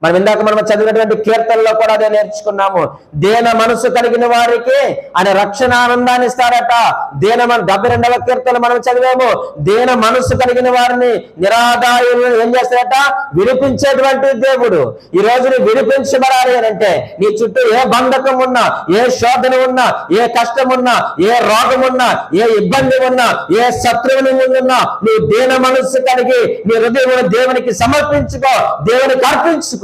మనం ఇందాక మనం చదివినటువంటి కీర్తనలో కూడా అదే నేర్చుకున్నాము. దేన మనసు కలిగిన వారికి ఆయన రక్షణ ఆనందాన్ని ఇస్తారట. 72వ కీర్తన మనం చదివాము. దేన మనసు కలిగిన వారిని నిరాదాయులను ఏం చేస్తారట? విడిపించేటువంటి దేవుడు. ఈ రోజు నువ్వు విడిపించబడాలి అని అంటే నీ చుట్టూ ఏ బంధకం ఉన్నా, ఏ శోధన ఉన్నా, ఏ కష్టం ఉన్నా, ఏ రోగం ఉన్నా, ఏ ఇబ్బంది ఉన్నా, ఏ శత్రువుని ఉన్నా, నీ దేన మనస్సు కలిగి నీ హృదయం దేవునికి సమర్పించుకో, దేవునికి అర్పించుకో.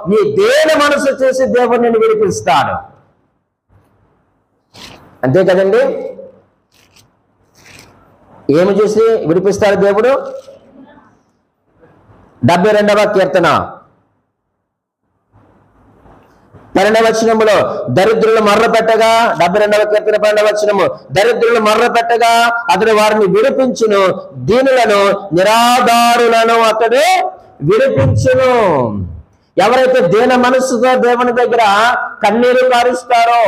నీ దేన మనసు చూసి దేవుడు నిన్ను విడిపిస్తాడు. అంతే కదండి? ఏమి చూసి విడిపిస్తాడు దేవుడు? 72వ కీర్తన 12వ వచనములో దరిద్రులు మర్ర పెట్టగా, 72వ కీర్తన 12వ వచనము, దరిద్రులు మర్ర పెట్టగా అతడు వారిని విడిపించును, దీనులను నిరాధారులను అతడు విడిపించును. ఎవరైతే దేన మనస్సుతో దేవుని దగ్గర కన్నీరు కారుస్తారో,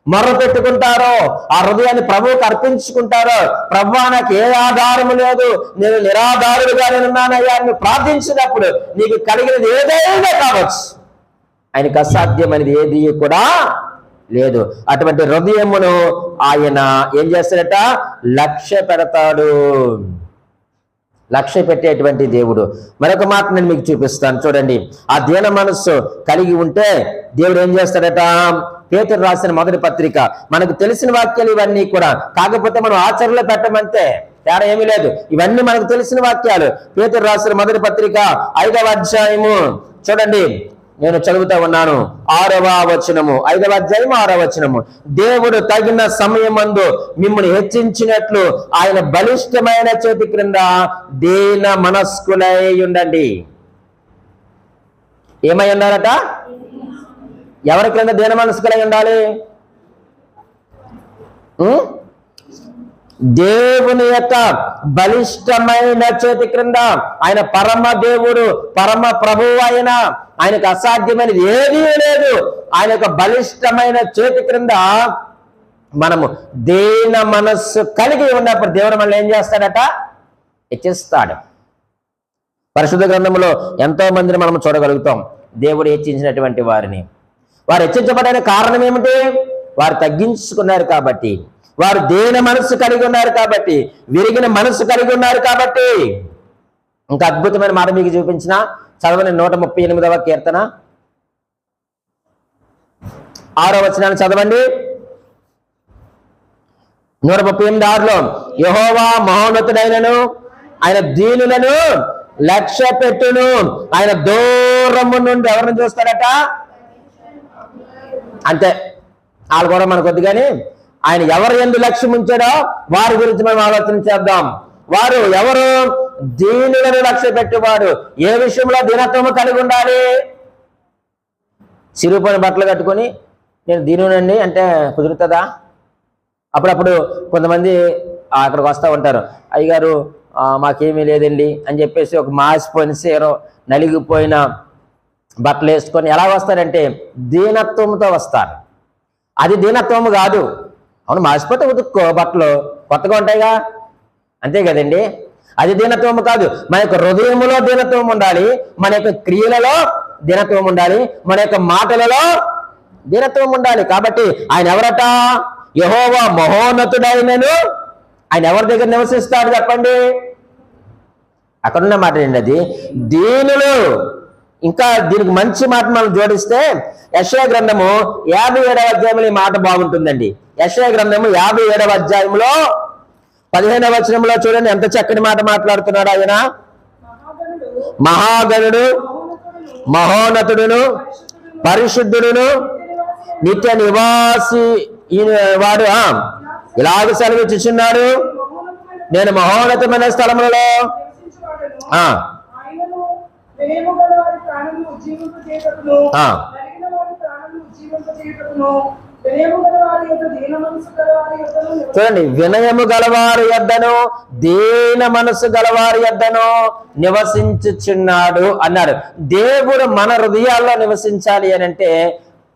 మొర్ర పెట్టుకుంటారో, ఆ హృదయాన్ని ప్రభువుకు అర్పించుకుంటారో, ప్రభువా నాకు ఏ ఆధారము లేదు, నేను నిరాధారుడుగా నేనున్నానయ్యా అని ప్రార్థించినప్పుడు నీకు కలిగినది ఏదైనా కావచ్చు, ఆయనకు అసాధ్యమైనది ఏది కూడా లేదు. అటువంటి హృదయమును ఆయన ఏం చేస్తాడట? లక్ష్య పెడతాడు. లక్ష్య పెట్టేటువంటి దేవుడు. మరొక మాట నేను మీకు చూపిస్తాను చూడండి. ఆ దీన మనస్సు కలిగి ఉంటే దేవుడు ఏం చేస్తాడట? పేతురు రాసిన మొదటి పత్రిక, మనకు తెలిసిన వాక్యాలు ఇవన్నీ కూడా, కాకపోతే మనం ఆచరణలో పెట్టమంతే, తేడా ఏమీ లేదు. ఇవన్నీ మనకు తెలిసిన వాక్యాలు. పేతురు రాసిన మొదటి పత్రిక 5వ అధ్యాయము చూడండి, నేను చదువుతా ఉన్నాను. 6వ వచనము, 5వ అధ్యాయం 6వ వచనము. దేవుడు తగిన సమయమందు మిమ్మల్ని హెచ్చించినట్లు ఆయన బలిష్టమైన చేతి క్రింద దీన మనస్కులై ఉండండి. ఏమై ఉన్నారట? ఎవరి క్రింద దీన మనస్కులై ఉండాలి? దేవుని యొక్క బలిష్టమైన చేతి క్రింద. ఆయన పరమ దేవుడు, పరమ ప్రభువు. ఆయనకు అసాధ్యమైనది ఏదీ లేదు. ఆయన యొక్క బలిష్టమైన చేతి క్రింద మనము దేన మనస్సు కలిగి ఉన్నప్పుడు దేవుడు మనల్ని ఏం చేస్తాడట? హెచ్చిస్తాడు. పరిశుద్ధ గ్రంథంలో ఎంతో మందిని మనం చూడగలుగుతాం. దేవుడు హెచ్చించినటువంటి వారిని. వారు హెచ్చించబడడానికి కారణం ఏమిటి? వారు తగ్గించుకున్నారు కాబట్టి, వారు దేన మనస్సు కలిగి ఉన్నారు కాబట్టి, విరిగిన మనస్సు కలిగి ఉన్నారు కాబట్టి. ఇంకా అద్భుతమైన మాట మీకు చూపించిన చదవని 138వ కీర్తన 6వ వచనాన్ని చదవండి. 138:6లో యెహోవా మహోన్నతుడైనను ఆయన దీనులను లక్ష్య పెట్టును, ఆయన దూరము నుండి ఎవరిని చూస్తాడట? అంతే, వాళ్ళు కూడా మనకు వద్దు కానీ ఆయన ఎవరు యందు లక్ష్యం ఉంచాడో వారి గురించి మనం ఆలోచన చేద్దాం. వారు ఎవరు? దీనులను లక్ష్య పెట్టేవాడు. ఏ విషయంలో దీనత్వము కలిగి ఉండాలి? చిరుపని బట్టలు కట్టుకొని నేను దీనునండి అంటే కుదురుతుందా? అప్పుడప్పుడు కొంతమంది అక్కడికి వస్తూ ఉంటారు, అయ్యగారు మాకేమీ లేదండి అని చెప్పేసి ఒక మాసిపోయిన సీరో నలిగిపోయిన బట్టలు వేసుకొని ఎలా వస్తారంటే దీనత్వంతో వస్తారు. అది దీనత్వము కాదు. అవును, మాసిపోతే ఉతుక్కో, బట్టలు కొత్తగా ఉంటాయిగా, అంతే కదండి. అది దీనత్వము కాదు. మన యొక్క హృదయములో దీనత్వం ఉండాలి, మన యొక్క క్రియలలో దీనత్వం ఉండాలి, మన యొక్క మాటలలో దీనత్వం ఉండాలి. కాబట్టి ఆయన ఎవరట? యెహోవా మహోన్నతుడైనను. ఆయన ఎవరి దగ్గర నివసిస్తాడు చెప్పండి? అక్కడున్న మాట ఏంటి? అది దీనులు. ఇంకా దీనికి మంచి మాట మనం జోడిస్తే యెషయా గ్రంథము 57వ అధ్యాయంలో ఈ మాట బాగుంటుందండి. యెషయా గ్రంథము 57వ అధ్యాయంలో 15వ వచనంలో చూడండి ఎంత చక్కని మాట మాట్లాడుతున్నాడు ఆయన. మహాగణుడు, మహోన్నతుడును, పరిశుద్ధుడును, నిత్య నివాసి వాడు ఇలాగ సెలవిచ్చుచున్నాడు, నేను మహోన్నతమైన స్థలములలో చూడండి, వినయము గలవారి యొద్దను దీన మనసు గలవారి యొద్దను నివసించుచున్నాడు అన్నాడు. దేవుడు మన హృదయాల్లో నివసించాలి అని అంటే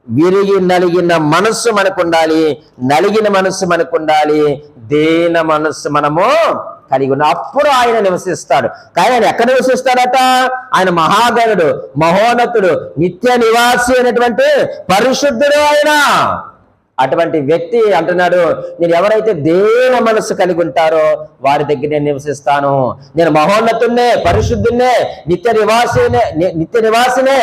విరిగి నలిగిన మనస్సు మనకు ఉండాలి, నలిగిన మనస్సు మనకు ఉండాలి, దీన మనస్సు మనము కలిగి ఉన్న అప్పుడు ఆయన నివసిస్తాడు. కానీ ఆయన ఎక్కడ నివసిస్తాడట? ఆయన మహాగణుడు, మహోన్నతుడు, నిత్య నివాసి అయినటువంటి పరిశుద్ధుడు ఆయన. అటువంటి వ్యక్తి అంటున్నాడు, నేను ఎవరైతే దీన మనస్సు కలిగి ఉంటారో వారి దగ్గర నేను నివసిస్తాను. నేను మహోన్నతున్నే, పరిశుద్ధున్నే, నిత్య నివాసినే.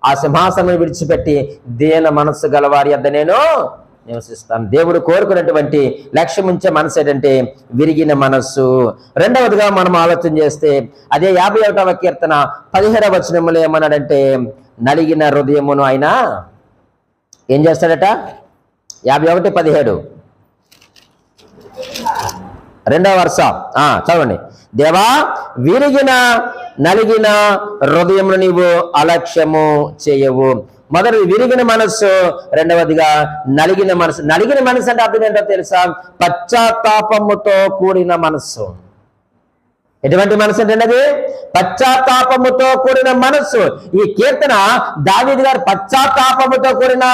ఆ సింహాసనం విడిచిపెట్టి దీన మనస్సు గలవారి యొద్ద నేను నివసిస్తాను. దేవుడు కోరుకున్నటువంటి లక్ష్యం ఉంచే మనసు ఏంటంటే విరిగిన మనస్సు. రెండవదిగా మనం ఆలోచన చేస్తే అదే 51వ కీర్తన 17వ వచనంలో ఏమన్నాడంటే నలిగిన హృదయమును ఆయన ఏం చేస్తాడట? 51:17 రెండవ వర్ష చదవండి. దేవా, విరిగిన నలిగిన హృదయమును నీవు అలక్ష్యము చేయవు. మొదటి విరిగిన మనస్సు, రెండవదిగా నలిగిన మనసు. నలిగిన మనసు అంటే అర్థం ఏంటో తెలుసా? పశ్చాత్తాపముతో కూడిన మనస్సు. ఎటువంటి మనసు అంటే అది పశ్చాత్తాపముతో కూడిన మనస్సు. ఈ కీర్తన దావీదు గారు పశ్చాత్తాపముతో కూడిన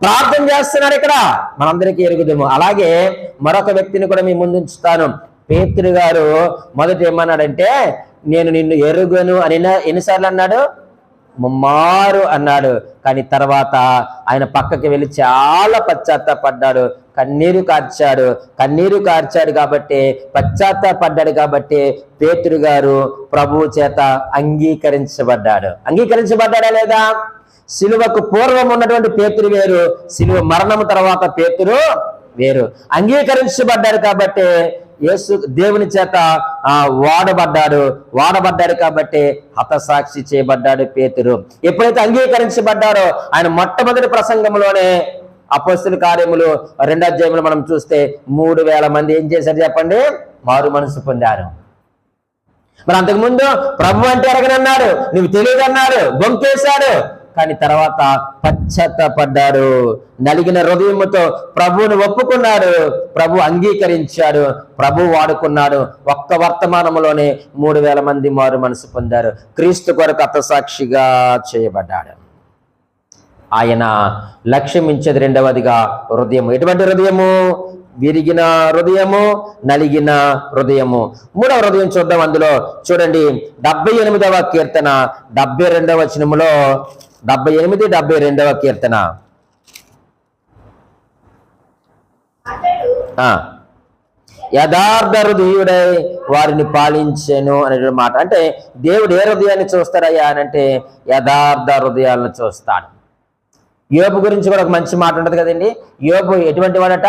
ప్రార్థన చేస్తున్నారు. ఇక్కడ మనందరికీ ఎరుగుదేమో. అలాగే మరొక వ్యక్తిని కూడా మీ ముందుంచుతాను. పేతురు గారు మొదట ఏమన్నాడంటే నేను నిన్ను ఎరుగను అని ఎన్నిసార్లు అన్నాడు? ముమ్మారు అన్నాడు. కానీ తర్వాత ఆయన పక్కకి వెళ్ళి చాలా పశ్చాత్తాపడ్డాడు, కన్నీరు కార్చాడు కాబట్టి, పశ్చాత్తాపడ్డాడు కాబట్టి పేతురు గారు ప్రభువు చేత అంగీకరించబడ్డాడా లేదా? సిలువకు పూర్వం ఉన్నటువంటి పేతురు వేరు, సిలువ మరణం తర్వాత పేతురు వేరు. అంగీకరించబడ్డాడు కాబట్టి యేసు దేవుని చేత వాడబడ్డాడు కాబట్టి హతసాక్షి చేయబడ్డాడు పేతురు. ఎప్పుడైతే అంగీకరించబడ్డారో ఆయన మొట్టమొదటి ప్రసంగంలోనే అపోస్తలుల కార్యములు 2వ అధ్యాయంలో మనం చూస్తే 3000 మంది ఏం చేశారు చెప్పండి? మారు మనసు పొందారు. మరి అంతకుముందు ప్రభు అంటే ఎరగనన్నాడు, నువ్వు తెలియదన్నాడు, బొంకేశాడు. కానీ తర్వాత పశ్చాత్తాపడ్డాడు, నలిగిన హృదయముతో ప్రభువును ఒప్పుకున్నాడు, ప్రభు అంగీకరించాడు, ప్రభు వాడుకున్నాడు. ఒక్క వర్తమానంలోనే 3000 మంది మారు మనసు పొందారు. క్రీస్తు కొరకు హతసాక్షిగా చేయబడ్డాడు. ఆయన లక్ష్యమించేది రెండవదిగా హృదయము. ఎటువంటి హృదయము? విరిగిన హృదయము, నలిగిన హృదయము. మూడవ హృదయం చూద్దాం. అందులో చూడండి 78వ కీర్తన 72వ వచనములో 78-72వ కీర్తన. యథార్థ హృదయుడై వారిని పాలించెను అనే మాట. అంటే దేవుడు ఏ హృదయాన్ని చూస్తాడయ్యా అని అంటే యథార్థ హృదయాలను చూస్తాడు. యోబు గురించి కూడా ఒక మంచి మాట ఉంటుంది కదండి. యోబు ఎటువంటి వాడట?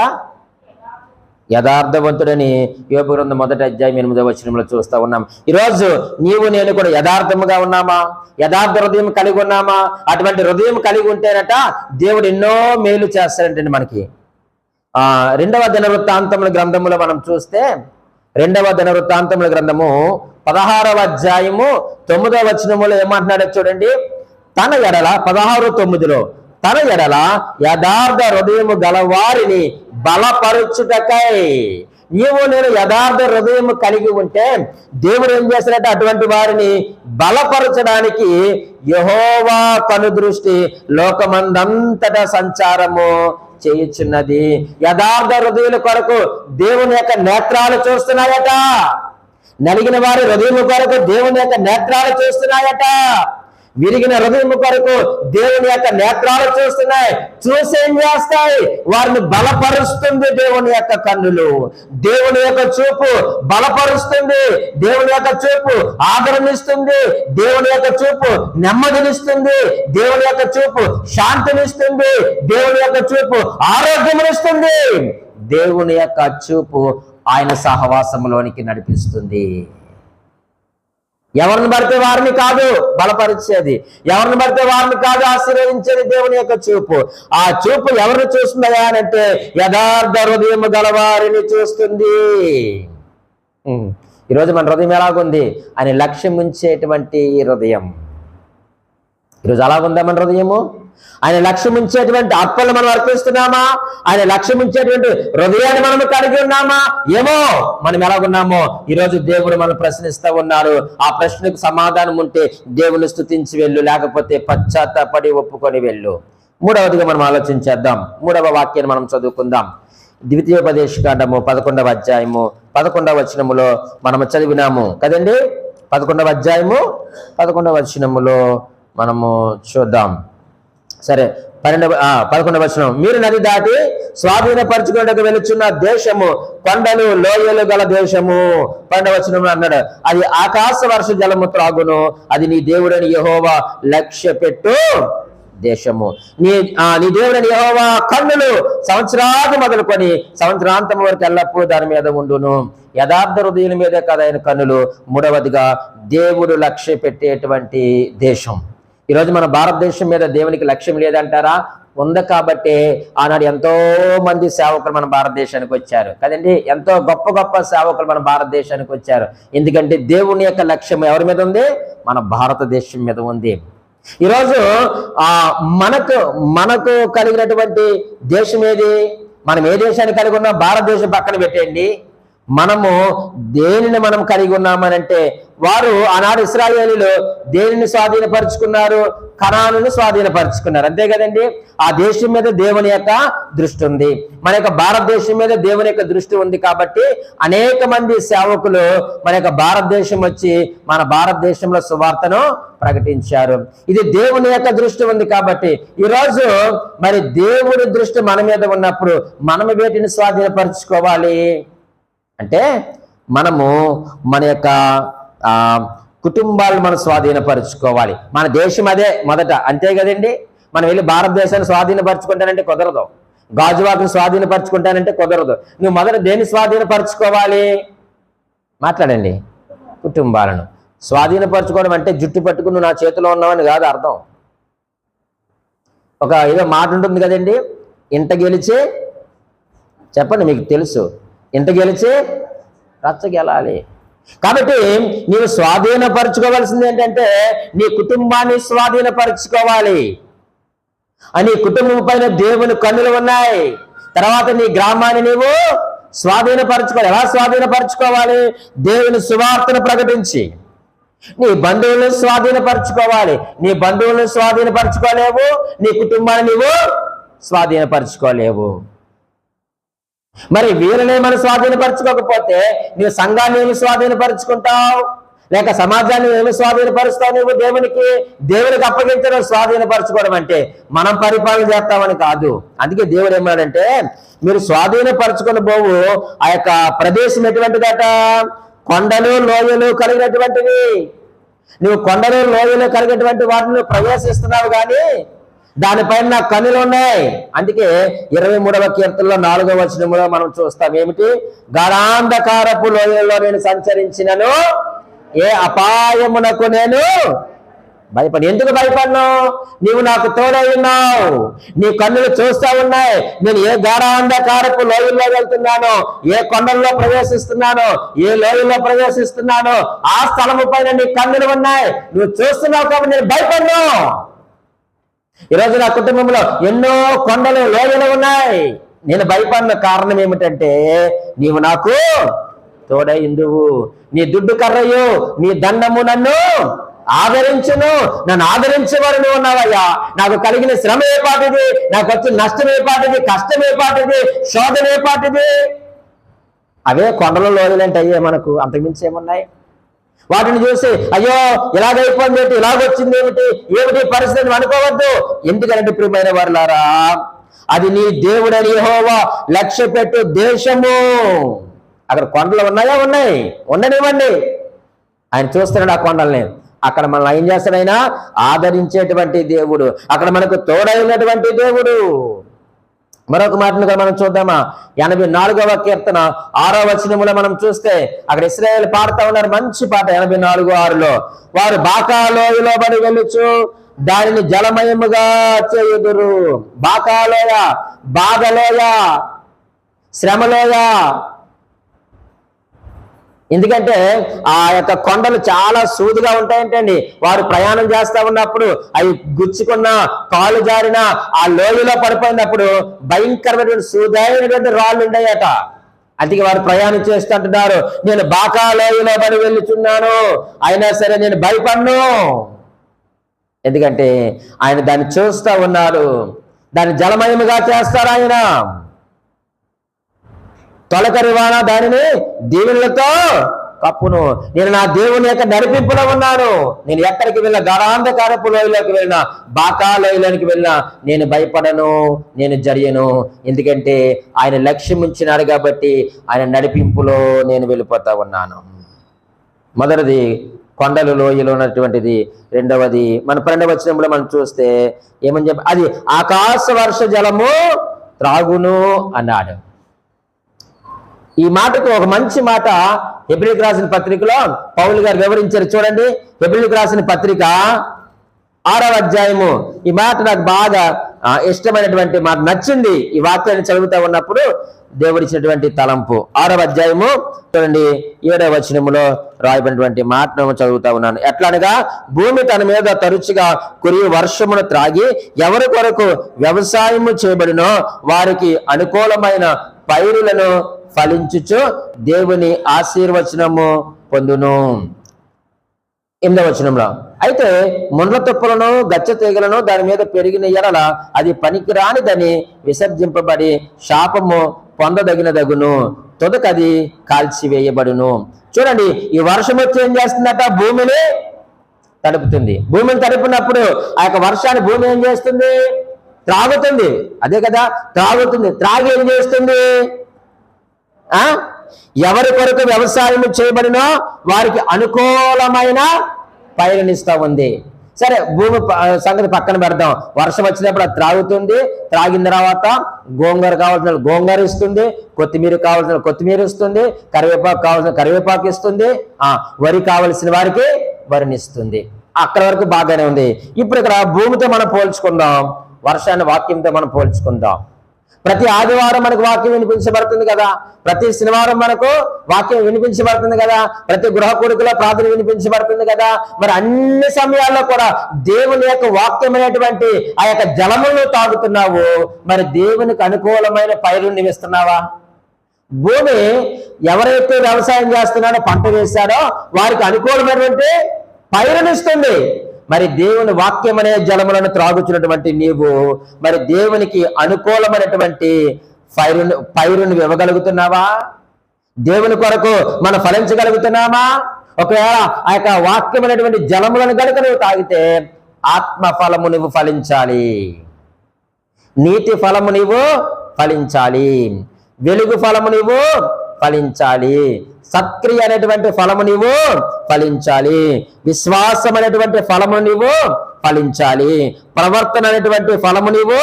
యథార్థవంతుడని యోబు గ్రంథం 1వ అధ్యాయం 8వ వచనంలో చూస్తా ఉన్నాం. ఈరోజు నీవు నేను కూడా యథార్థముగా ఉన్నామా? యథార్థ హృదయం కలిగి ఉన్నామా? అటువంటి హృదయం కలిగి ఉంటేనట దేవుడు ఎన్నో మేలు చేస్తాడంటండి మనకి. రెండవ దినవృత్తాంతముల గ్రంథములో మనం చూస్తే, రెండవ దినవృత్తాంతముల గ్రంథము 16వ అధ్యాయము 9వ వచనములో ఏమంటున్నాడో చూడండి. తన ఎడల 16:9 తన ఎడల యథార్థ హృదయము గలవారిని బలపరచుటకై. నీవు నేను యథార్థ హృదయం కలిగి ఉంటే దేవుడు ఏం చేస్తాడంటే అటువంటి వారిని బలపరచడానికి యెహోవా కనుదృష్టి లోకమందంతటా సంచారము చేయుచున్నది. యథార్థ హృదయుల కొరకు దేవుని యొక్క నేత్రాలు చూస్తున్నాయట. నలిగిన వారి హృదయం కొరకు దేవుని యొక్క నేత్రాలు చూస్తున్నాయట. విరిగిన హృదయం కొరకు దేవుని యొక్క నేత్రాలు చూస్తున్నాయి. చూసేం చేస్తాయి? వారిని బలపరుస్తుంది దేవుని యొక్క కన్నులు. దేవుని యొక్క చూపు బలపరుస్తుంది. దేవుని యొక్క చూపు ఆదరణిస్తుంది. దేవుని యొక్క చూపు నెమ్మదినిస్తుంది. దేవుని యొక్క చూపు శాంతినిస్తుంది. దేవుని యొక్క చూపు ఆరోగ్యమునిస్తుంది. దేవుని యొక్క చూపు ఆయన సహవాసంలోనికి నడిపిస్తుంది. ఎవరిని పడితే వారిని కాదు బలపరిచేది, ఎవరిని పడితే వారిని కాదు ఆశీర్వదించేది దేవుని యొక్క చూపు. ఆ చూపు ఎవరిని చూస్తుందా అంటే యథార్థ హృదయం గలవారిని చూస్తుంది. ఈరోజు మన హృదయం ఎలాగుంది? ఆయన లక్ష్యం ఉంచేటువంటి హృదయం. ఈరోజు అలాగుందా మన హృదయము? ఆయన లక్ష్యం ఉంచేటువంటి అర్పణలు మనం అర్పిస్తున్నామా? ఆయన లక్ష్యం ఉంచేటువంటి హృదయాన్ని మనం కలిగి ఉన్నామా? ఏమో మనం ఎలాగున్నామో ఈరోజు దేవుడు మనం ప్రశ్నిస్తూ ఉన్నారు. ఆ ప్రశ్నకు సమాధానం ఉంటే దేవుని స్తుతించి వెళ్ళు, లేకపోతే పశ్చాత్తాపడి ఒప్పుకొని వెళ్ళు. మూడవదిగా మనం ఆలోచించేద్దాం. మూడవ వాక్యాన్ని మనం చదువుకుందాం. ద్వితీయోపదేశకాండము 11వ అధ్యాయము 11వ వచనములో మనము చదివినాము కదండి. 11వ అధ్యాయము 11వ వచనములో మనము చూద్దాం. సరే, 11వ వచనం. మీరు నది దాటి స్వాధీనపరచుకున్నకు వెళుచున్న దేశము కొండలు లోయలు గల దేశము. 12వ వచనం అన్నాడు, అది ఆకాశ వర్ష జలము త్రాగును, అది నీ దేవుడని యెహోవా లక్ష్య పెట్టు దేశము. నీ దేవుడని యెహోవా కన్నులు సంవత్సరాలు మొదలుకొని సంవత్సరాంతం వరకు ఎల్లప్పుడూ దాని మీద ఉండును. యథార్థ హృదయుల మీదే కదా ఆయన కన్నులు. మూడవదిగా దేవుడు లక్ష్య పెట్టేటువంటి దేశం. ఈరోజు మన భారతదేశం మీద దేవునికి లక్ష్యం లేదంటారా? ఉంది. కాబట్టి ఆనాడు ఎంతో మంది సేవకులు మన భారతదేశానికి వచ్చారు కదండి. ఎంతో గొప్ప గొప్ప సేవకులు మన భారతదేశానికి వచ్చారు. ఎందుకంటే దేవుని యొక్క లక్ష్యం ఎవరి మీద ఉంది? మన భారతదేశం మీద ఉంది. ఈరోజు మనకు కలిగినటువంటి దేశం ఏది? మనం ఏ దేశాన్ని కలిగి ఉన్నాం? భారతదేశం పక్కన పెట్టండి. మనము దేనిని మనం కలిగి ఉన్నామనంటే, వారు ఆనాడు ఇశ్రాయేలీలు దేనిని స్వాధీనపరుచుకున్నారు? కనానును స్వాధీనపరుచుకున్నారు, అంతే కదండి. ఆ దేశం మీద దేవుని యొక్క దృష్టి ఉంది. మన యొక్క భారతదేశం మీద దేవుని యొక్క దృష్టి ఉంది. కాబట్టి అనేక మంది సేవకులు మన యొక్క భారతదేశం వచ్చి మన భారతదేశంలో సువార్తను ప్రకటించారు. ఇది దేవుని యొక్క దృష్టి ఉంది. కాబట్టి ఈరోజు మరి దేవుని దృష్టి మన మీద ఉన్నప్పుడు మనము వేటిని స్వాధీనపరచుకోవాలి అంటే, మనము మన యొక్క కుటుంబాలను మనం స్వాధీనపరచుకోవాలి. మన దేశం అదే మొదట, అంతే కదండి. మనం వెళ్ళి భారతదేశాన్ని స్వాధీనపరచుకుంటానంటే కుదరదు. గాజువాకను స్వాధీనపరచుకుంటానంటే కుదరదు. నువ్వు మొదట దేన్ని స్వాధీనపరచుకోవాలి? మాట్లాడండి. కుటుంబాలను స్వాధీనపరచుకోవడం అంటే జుట్టు పట్టుకుని నువ్వు నా చేతిలో ఉన్నావని కాదు అర్థం. ఒక ఏదో మాట ఉంటుంది కదండి, ఇంట గెలిచి, చెప్పండి మీకు తెలుసు, ఇంట గెలిచి రచ్చ గెలాలి. కాబట్టి నీవు స్వాధీనపరచుకోవాల్సింది ఏంటంటే నీ కుటుంబాన్ని స్వాధీనపరచుకోవాలి. నీ కుటుంబం పైన దేవుని కన్నులు ఉన్నాయి. తర్వాత నీ గ్రామాన్ని నీవు స్వాధీనపరచుకోవాలి. ఎలా స్వాధీనపరచుకోవాలి? దేవుని సువార్తను ప్రకటించి. నీ బంధువులను స్వాధీనపరచుకోవాలి. నీ బంధువులను స్వాధీనపరచుకోలేవు, నీ కుటుంబాన్ని నీవు స్వాధీనపరచుకోలేవు. మరి వీరిని మనం స్వాధీనపరచుకోకపోతే నీవు సంఘాన్ని ఏమి స్వాధీనపరచుకుంటావు? లేక సమాజాన్ని ఏమి స్వాధీనపరుస్తావు? నువ్వు దేవునికి అప్పగించడం స్వాధీనపరచుకోవడం అంటే మనం పరిపాలన చేస్తామని కాదు. అందుకే దేవుడు ఏమన్నాడంటే, మీరు స్వాధీనపరచుకుని పోవు ఆ యొక్క ప్రదేశం ఎటువంటిదట? కొండలు లోయలు కలిగినటువంటివి. నువ్వు కొండలు లోయలు కలిగినటువంటి వాటిని ప్రవేశిస్తున్నావు, కానీ దానిపైన నా కన్నులు ఉన్నాయి. అందుకే 23వ కీర్తనలో 4వ వచనంలో మనం చూస్తాం ఏమిటి? గాఢాంధకారపు లోయల్లో నేను సంచరించినను ఏ అపాయమునకు నేను భయపడి. ఎందుకు భయపడ్ను? నీవు నాకు తోడై ఉన్నావు, నీ కన్నులు చూస్తా ఉన్నాయి, నేను ఏ గాఢాంధకారపు లోయల్లో వెళ్తున్నానో, ఏ కొండల్లో ప్రవేశిస్తున్నానో, ఏ లోయల్లో ప్రవేశిస్తున్నానో ఆ స్థలము పైన నీ కన్నులు ఉన్నాయి, నువ్వు చూస్తున్నావు కాబట్టి నేను భయపడ్ను. ఈరోజు నా కుటుంబంలో ఎన్నో కొండలు లోయలు ఉన్నాయి, నేను భయపడిన కారణం ఏమిటంటే నీవు నాకు తోడైందువు, నీ దుడ్డు కర్రయు నీ దండము నన్ను ఆదరించును, నన్ను ఆదరించేవారు నువ్వు ఉన్నావయ్యా. నాకు కలిగిన శ్రమ ఏ పాటిది, నాకు వచ్చిన నష్టం ఏ పాటిది, కష్టం ఏ పాటిది, శోధన ఏ పాటిది? అవే కొండల లోయలంటే అయ్యే మనకు, అంతకుమించి ఏమున్నాయి? వాటిని చూసి అయ్యో ఇలాగైపోయింది ఏమిటి, ఇలాగొచ్చింది ఏమిటి, ఏమిటి పరిస్థితిని అనుకోవద్దు. ఎందుకంటే ప్రియమైన వారులారా, అది నీ దేవుడని యెహోవా లక్ష్య పెట్టు దేశము. అక్కడ కొండలు ఉన్నాయా? ఉన్నాయి, ఉండనివ్వండి. ఆయన చూస్తున్నాడు ఆ కొండల్ని. అక్కడ మనల్ని ఏం చేస్తాడు? ఆయన ఆదరించేటువంటి దేవుడు, అక్కడ మనకు తోడైనటువంటి దేవుడు. మరొక మాటను కూడా మనం చూద్దామా? 84వ కీర్తన 6వ వచనములో మనం చూస్తే అక్కడ ఇశ్రాయేలు పాడుతా ఉన్నారు మంచి పాట. 84:6లో వారు బాకా లోయలో బడి వెళ్ళుచు దానిని జలమయముగా చేయుదురు. బాకాలోయ, బాధలోయ, శ్రమలోయ. ఎందుకంటే ఆ యొక్క కొండలు చాలా సూదుగా ఉంటాయంటండి. వారు ప్రయాణం చేస్తా ఉన్నప్పుడు అవి గుచ్చుకున్న, కాలు జారిన, ఆ లోయలో పడిపోయినప్పుడు భయంకరమైనటువంటి సూదైనటువంటి రాళ్ళు ఉండేయట. అందుకే వారు ప్రయాణం చేస్తుంటున్నారు, నేను బాకా లోయలో పడి వెళ్ళుచున్నాను, అయినా సరే నేను భయపడ్ను. ఎందుకంటే ఆయన దాన్ని చూస్తా ఉన్నారు, దాన్ని జలమయముగా చేస్తారు ఆయన. తొలకరి వాన దానిని దీవెనలతో కప్పును. నేను నా దేవుని యొక్క నడిపింపులో ఉన్నాను. నేను ఎక్కడికి వెళ్ళినా, గాఢాంధకారపు లోయలోకి వెళ్ళినా, బాకా లోయలోకి వెళ్ళినా నేను భయపడను, నేను జరియను. ఎందుకంటే ఆయన లక్ష్యం ఉంచినాడు కాబట్టి ఆయన నడిపింపులో నేను వెళ్ళిపోతా ఉన్నాను. మొదటిది కొండలు లోయలో ఉన్నటువంటిది. రెండవది మన 12వ వచనంలో మనం చూస్తే ఏమని చెప్పి, అది ఆకాశ వర్ష జలము త్రాగును అన్నాడు. ఈ మాటకు ఒక మంచి మాట హెబ్రీయులకు రాసిన పత్రికలో పౌలు గారు వివరించారు. చూడండి, హెబ్రీయులకు రాసిన పత్రిక 6వ అధ్యాయము. ఈ మాట నాకు బాగా ఇష్టమైనటువంటి మాట, నచ్చింది. ఈ వాక్యాన్ని చదువుతా ఉన్నప్పుడు దేవుడిచ్చినటువంటి తలంపు. 6వ అధ్యాయము చూడండి 7వ వచనములో రాయబడినటువంటి మాటను చదువుతా ఉన్నాను. ఎట్లనగా భూమి తన మీద తరచుగా కురి వర్షమును త్రాగి ఎవరి కొరకు వ్యవసాయము చేయబడినో వారికి అనుకూలమైన పైరులను ఫలించుచు దేవుని ఆశీర్వచనము పొందును. 8వ వచనంలో అయితే ముండ్ల తుప్పలను గచ్చ తీగలను దాని మీద పెరిగిన ఎడల అది పనికిరానిదని విసర్జింపబడి శాపము పొందదగినదగును, తొదకది కాల్చివేయబడును. చూడండి, ఈ వర్షం వచ్చి ఏం చేస్తుందట? భూమిని తడుపుతుంది. భూమిని తడుపునప్పుడు ఆ యొక్క వర్షాన్ని భూమి ఏం చేస్తుంది? త్రాగుతుంది. అదే కదా, త్రాగుతుంది. త్రాగి ఏం చేస్తుంది? ఎవరి కొరకు వ్యవసాయం చేయబడినో వారికి అనుకూలమైన పైరునిస్తా ఉంది. సరే, భూమి సంగతి పక్కన పెడదాం. వర్షం వచ్చినప్పుడు అది త్రాగుతుంది. త్రాగిన తర్వాత గోంగూర కావాల్సిన గోంగూర ఇస్తుంది, కొత్తిమీర కావాల్సిన కొత్తిమీర ఇస్తుంది, కరివేపాకు కావాల్సిన కరివేపాకు ఇస్తుంది, వరి కావలసిన వారికి వరినిస్తుంది. అక్కడ వరకు బాగానే ఉంది. ఇప్పుడు ఇక్కడ భూమితో మనం పోల్చుకుందాం, వర్షాన్ని వాక్యంతో మనం పోల్చుకుందాం. ప్రతి ఆదివారం మనకు వాక్యం వినిపించబడుతుంది కదా, ప్రతి శనివారం మనకు వాక్యం వినిపించబడుతుంది కదా, ప్రతి గృహ కూడికలో ప్రార్థన వినిపించబడుతుంది కదా. మరి అన్ని సమయాల్లో కూడా దేవుని యొక్క వాక్యం అనేటువంటి ఆ యొక్క జలములను తాగుతున్నావు. మరి దేవునికి అనుకూలమైన పైరుని ఇస్తున్నావా? భూమి ఎవరైతే వ్యవసాయం చేస్తున్నాడో, పంట వేశాడో వారికి అనుకూలమైనటువంటి పైరునిస్తుంది. మరి దేవుని వాక్యం అనే జలములను త్రాగుచున్నటువంటి నీవు మరి దేవునికి అనుకూలమైనటువంటి పైరుని ఇవ్వగలుగుతున్నావా? దేవుని కొరకు మనం ఫలించగలుగుతున్నామా? ఒకవేళ ఆ యొక్క వాక్యం అనేటువంటి జలములను కనుక నువ్వు తాగితే ఆత్మ ఫలము నువ్వు ఫలించాలి, నీతి ఫలము నీవు ఫలించాలి, వెలుగు ఫలము నీవు ఫలించాలి, సత్క్రియ అనేటువంటి ఫలము నీవు ఫలించాలి, విశ్వాసం అనేటువంటి ఫలము నీవు ఫలించాలి, ప్రవర్తన అనేటువంటి ఫలము నీవు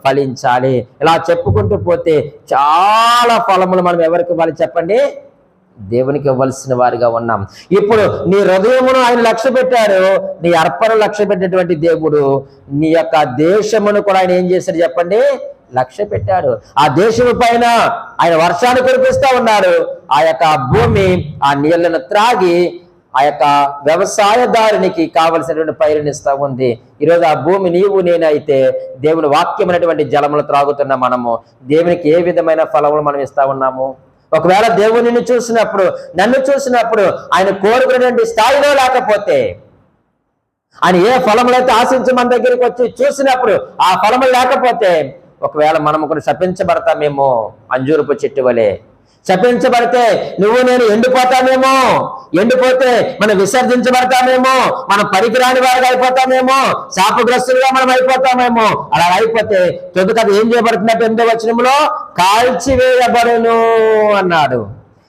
ఫలించాలి. ఇలా చెప్పుకుంటూ పోతే చాలా ఫలములు మనం ఎవరికి ఇవ్వాలి చెప్పండి? దేవునికి ఇవ్వాల్సిన వారిగా ఉన్నాం. ఇప్పుడు నీ హృదయమును ఆయన లక్ష్య పెట్టాడు, నీ అర్పణ లక్ష్య పెట్టినటువంటి దేవుడు నీ యొక్క దేశమును కూడా ఆయన ఏం చేశాడు చెప్పండి, లక్ష్య పెట్టాడు. ఆ దేశము పైన ఆయన వర్షాన్ని కురిపిస్తా ఉన్నాడు. ఆ యొక్క భూమి ఆ నీళ్లను త్రాగి ఆ యొక్క వ్యవసాయదారునికి కావలసినటువంటి పైరునిస్తా ఉంది. ఈరోజు ఆ భూమి నీవు నేనైతే దేవుని వాక్యమైనటువంటి జలములు త్రాగుతున్న మనము దేవునికి ఏ విధమైన ఫలములు మనం ఇస్తా ఉన్నాము? ఒకవేళ దేవుడు నిన్ను చూసినప్పుడు, నన్ను చూసినప్పుడు ఆయన కోరుకునేటువంటి స్థాయిలో లేకపోతే, ఆయన ఏ ఫలములైతే ఆశించి మన దగ్గరికి వచ్చి చూసినప్పుడు ఆ ఫలములు లేకపోతే, ఒకవేళ మనము కూడా శపించబడతామేమో. అంజూరపు చెట్టు వలె శపించబడితే నువ్వు నేను ఎండిపోతామేమో, ఎండిపోతే మనం విసర్జించబడతామేమో, మనం పనికిరాని వారిగా అయిపోతామేమో, శాపగ్రస్తులుగా మనం అయిపోతామేమో. అలా అయిపోతే తొలుత అది ఏం చేయబడుతున్నట్టు 8వ వచనంలో కాల్చివేయబడును అన్నాడు.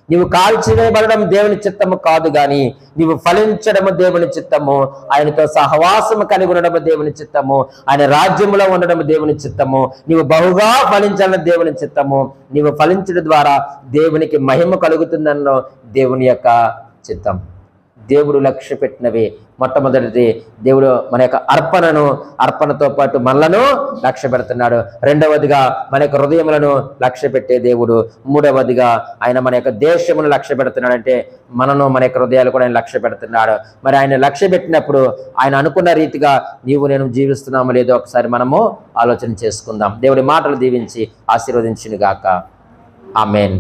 నీవు కాల్చివేయబడడం దేవుని చిత్తము కాదు, గాని నీవు ఫలించడము దేవుని చిత్తము, ఆయనతో సహవాసము కలిగి ఉండడము దేవుని చిత్తము, ఆయన రాజ్యములో ఉండడము దేవుని చిత్తము, నీవు బహుగా ఫలించాలని దేవుని చిత్తము. నీవు ఫలించడం ద్వారా దేవునికి మహిమ కలుగుతుందన్న దేవుని యొక్క చిత్తం. దేవుడు లక్ష్య పెట్టినవి మొట్టమొదటిది దేవుడు మన యొక్క అర్పణతో పాటు మనలను లక్ష్య పెడుతున్నాడు. రెండవదిగా మన యొక్క హృదయములను లక్ష్య పెట్టే దేవుడు. మూడవదిగా ఆయన మన యొక్క దేశమును లక్ష్య పెడుతున్నాడు. అంటే మనను మన యొక్క హృదయాలు కూడా ఆయన లక్ష్య పెడుతున్నాడు. మరి ఆయన లక్ష్య పెట్టినప్పుడు ఆయన అనుకున్న రీతిగా నీవు నేను జీవిస్తున్నామో లేదో ఒకసారి మనము ఆలోచన చేసుకుందాం. దేవుడి మాటలు దీవించి ఆశీర్వదించును గాక. ఆమేన్.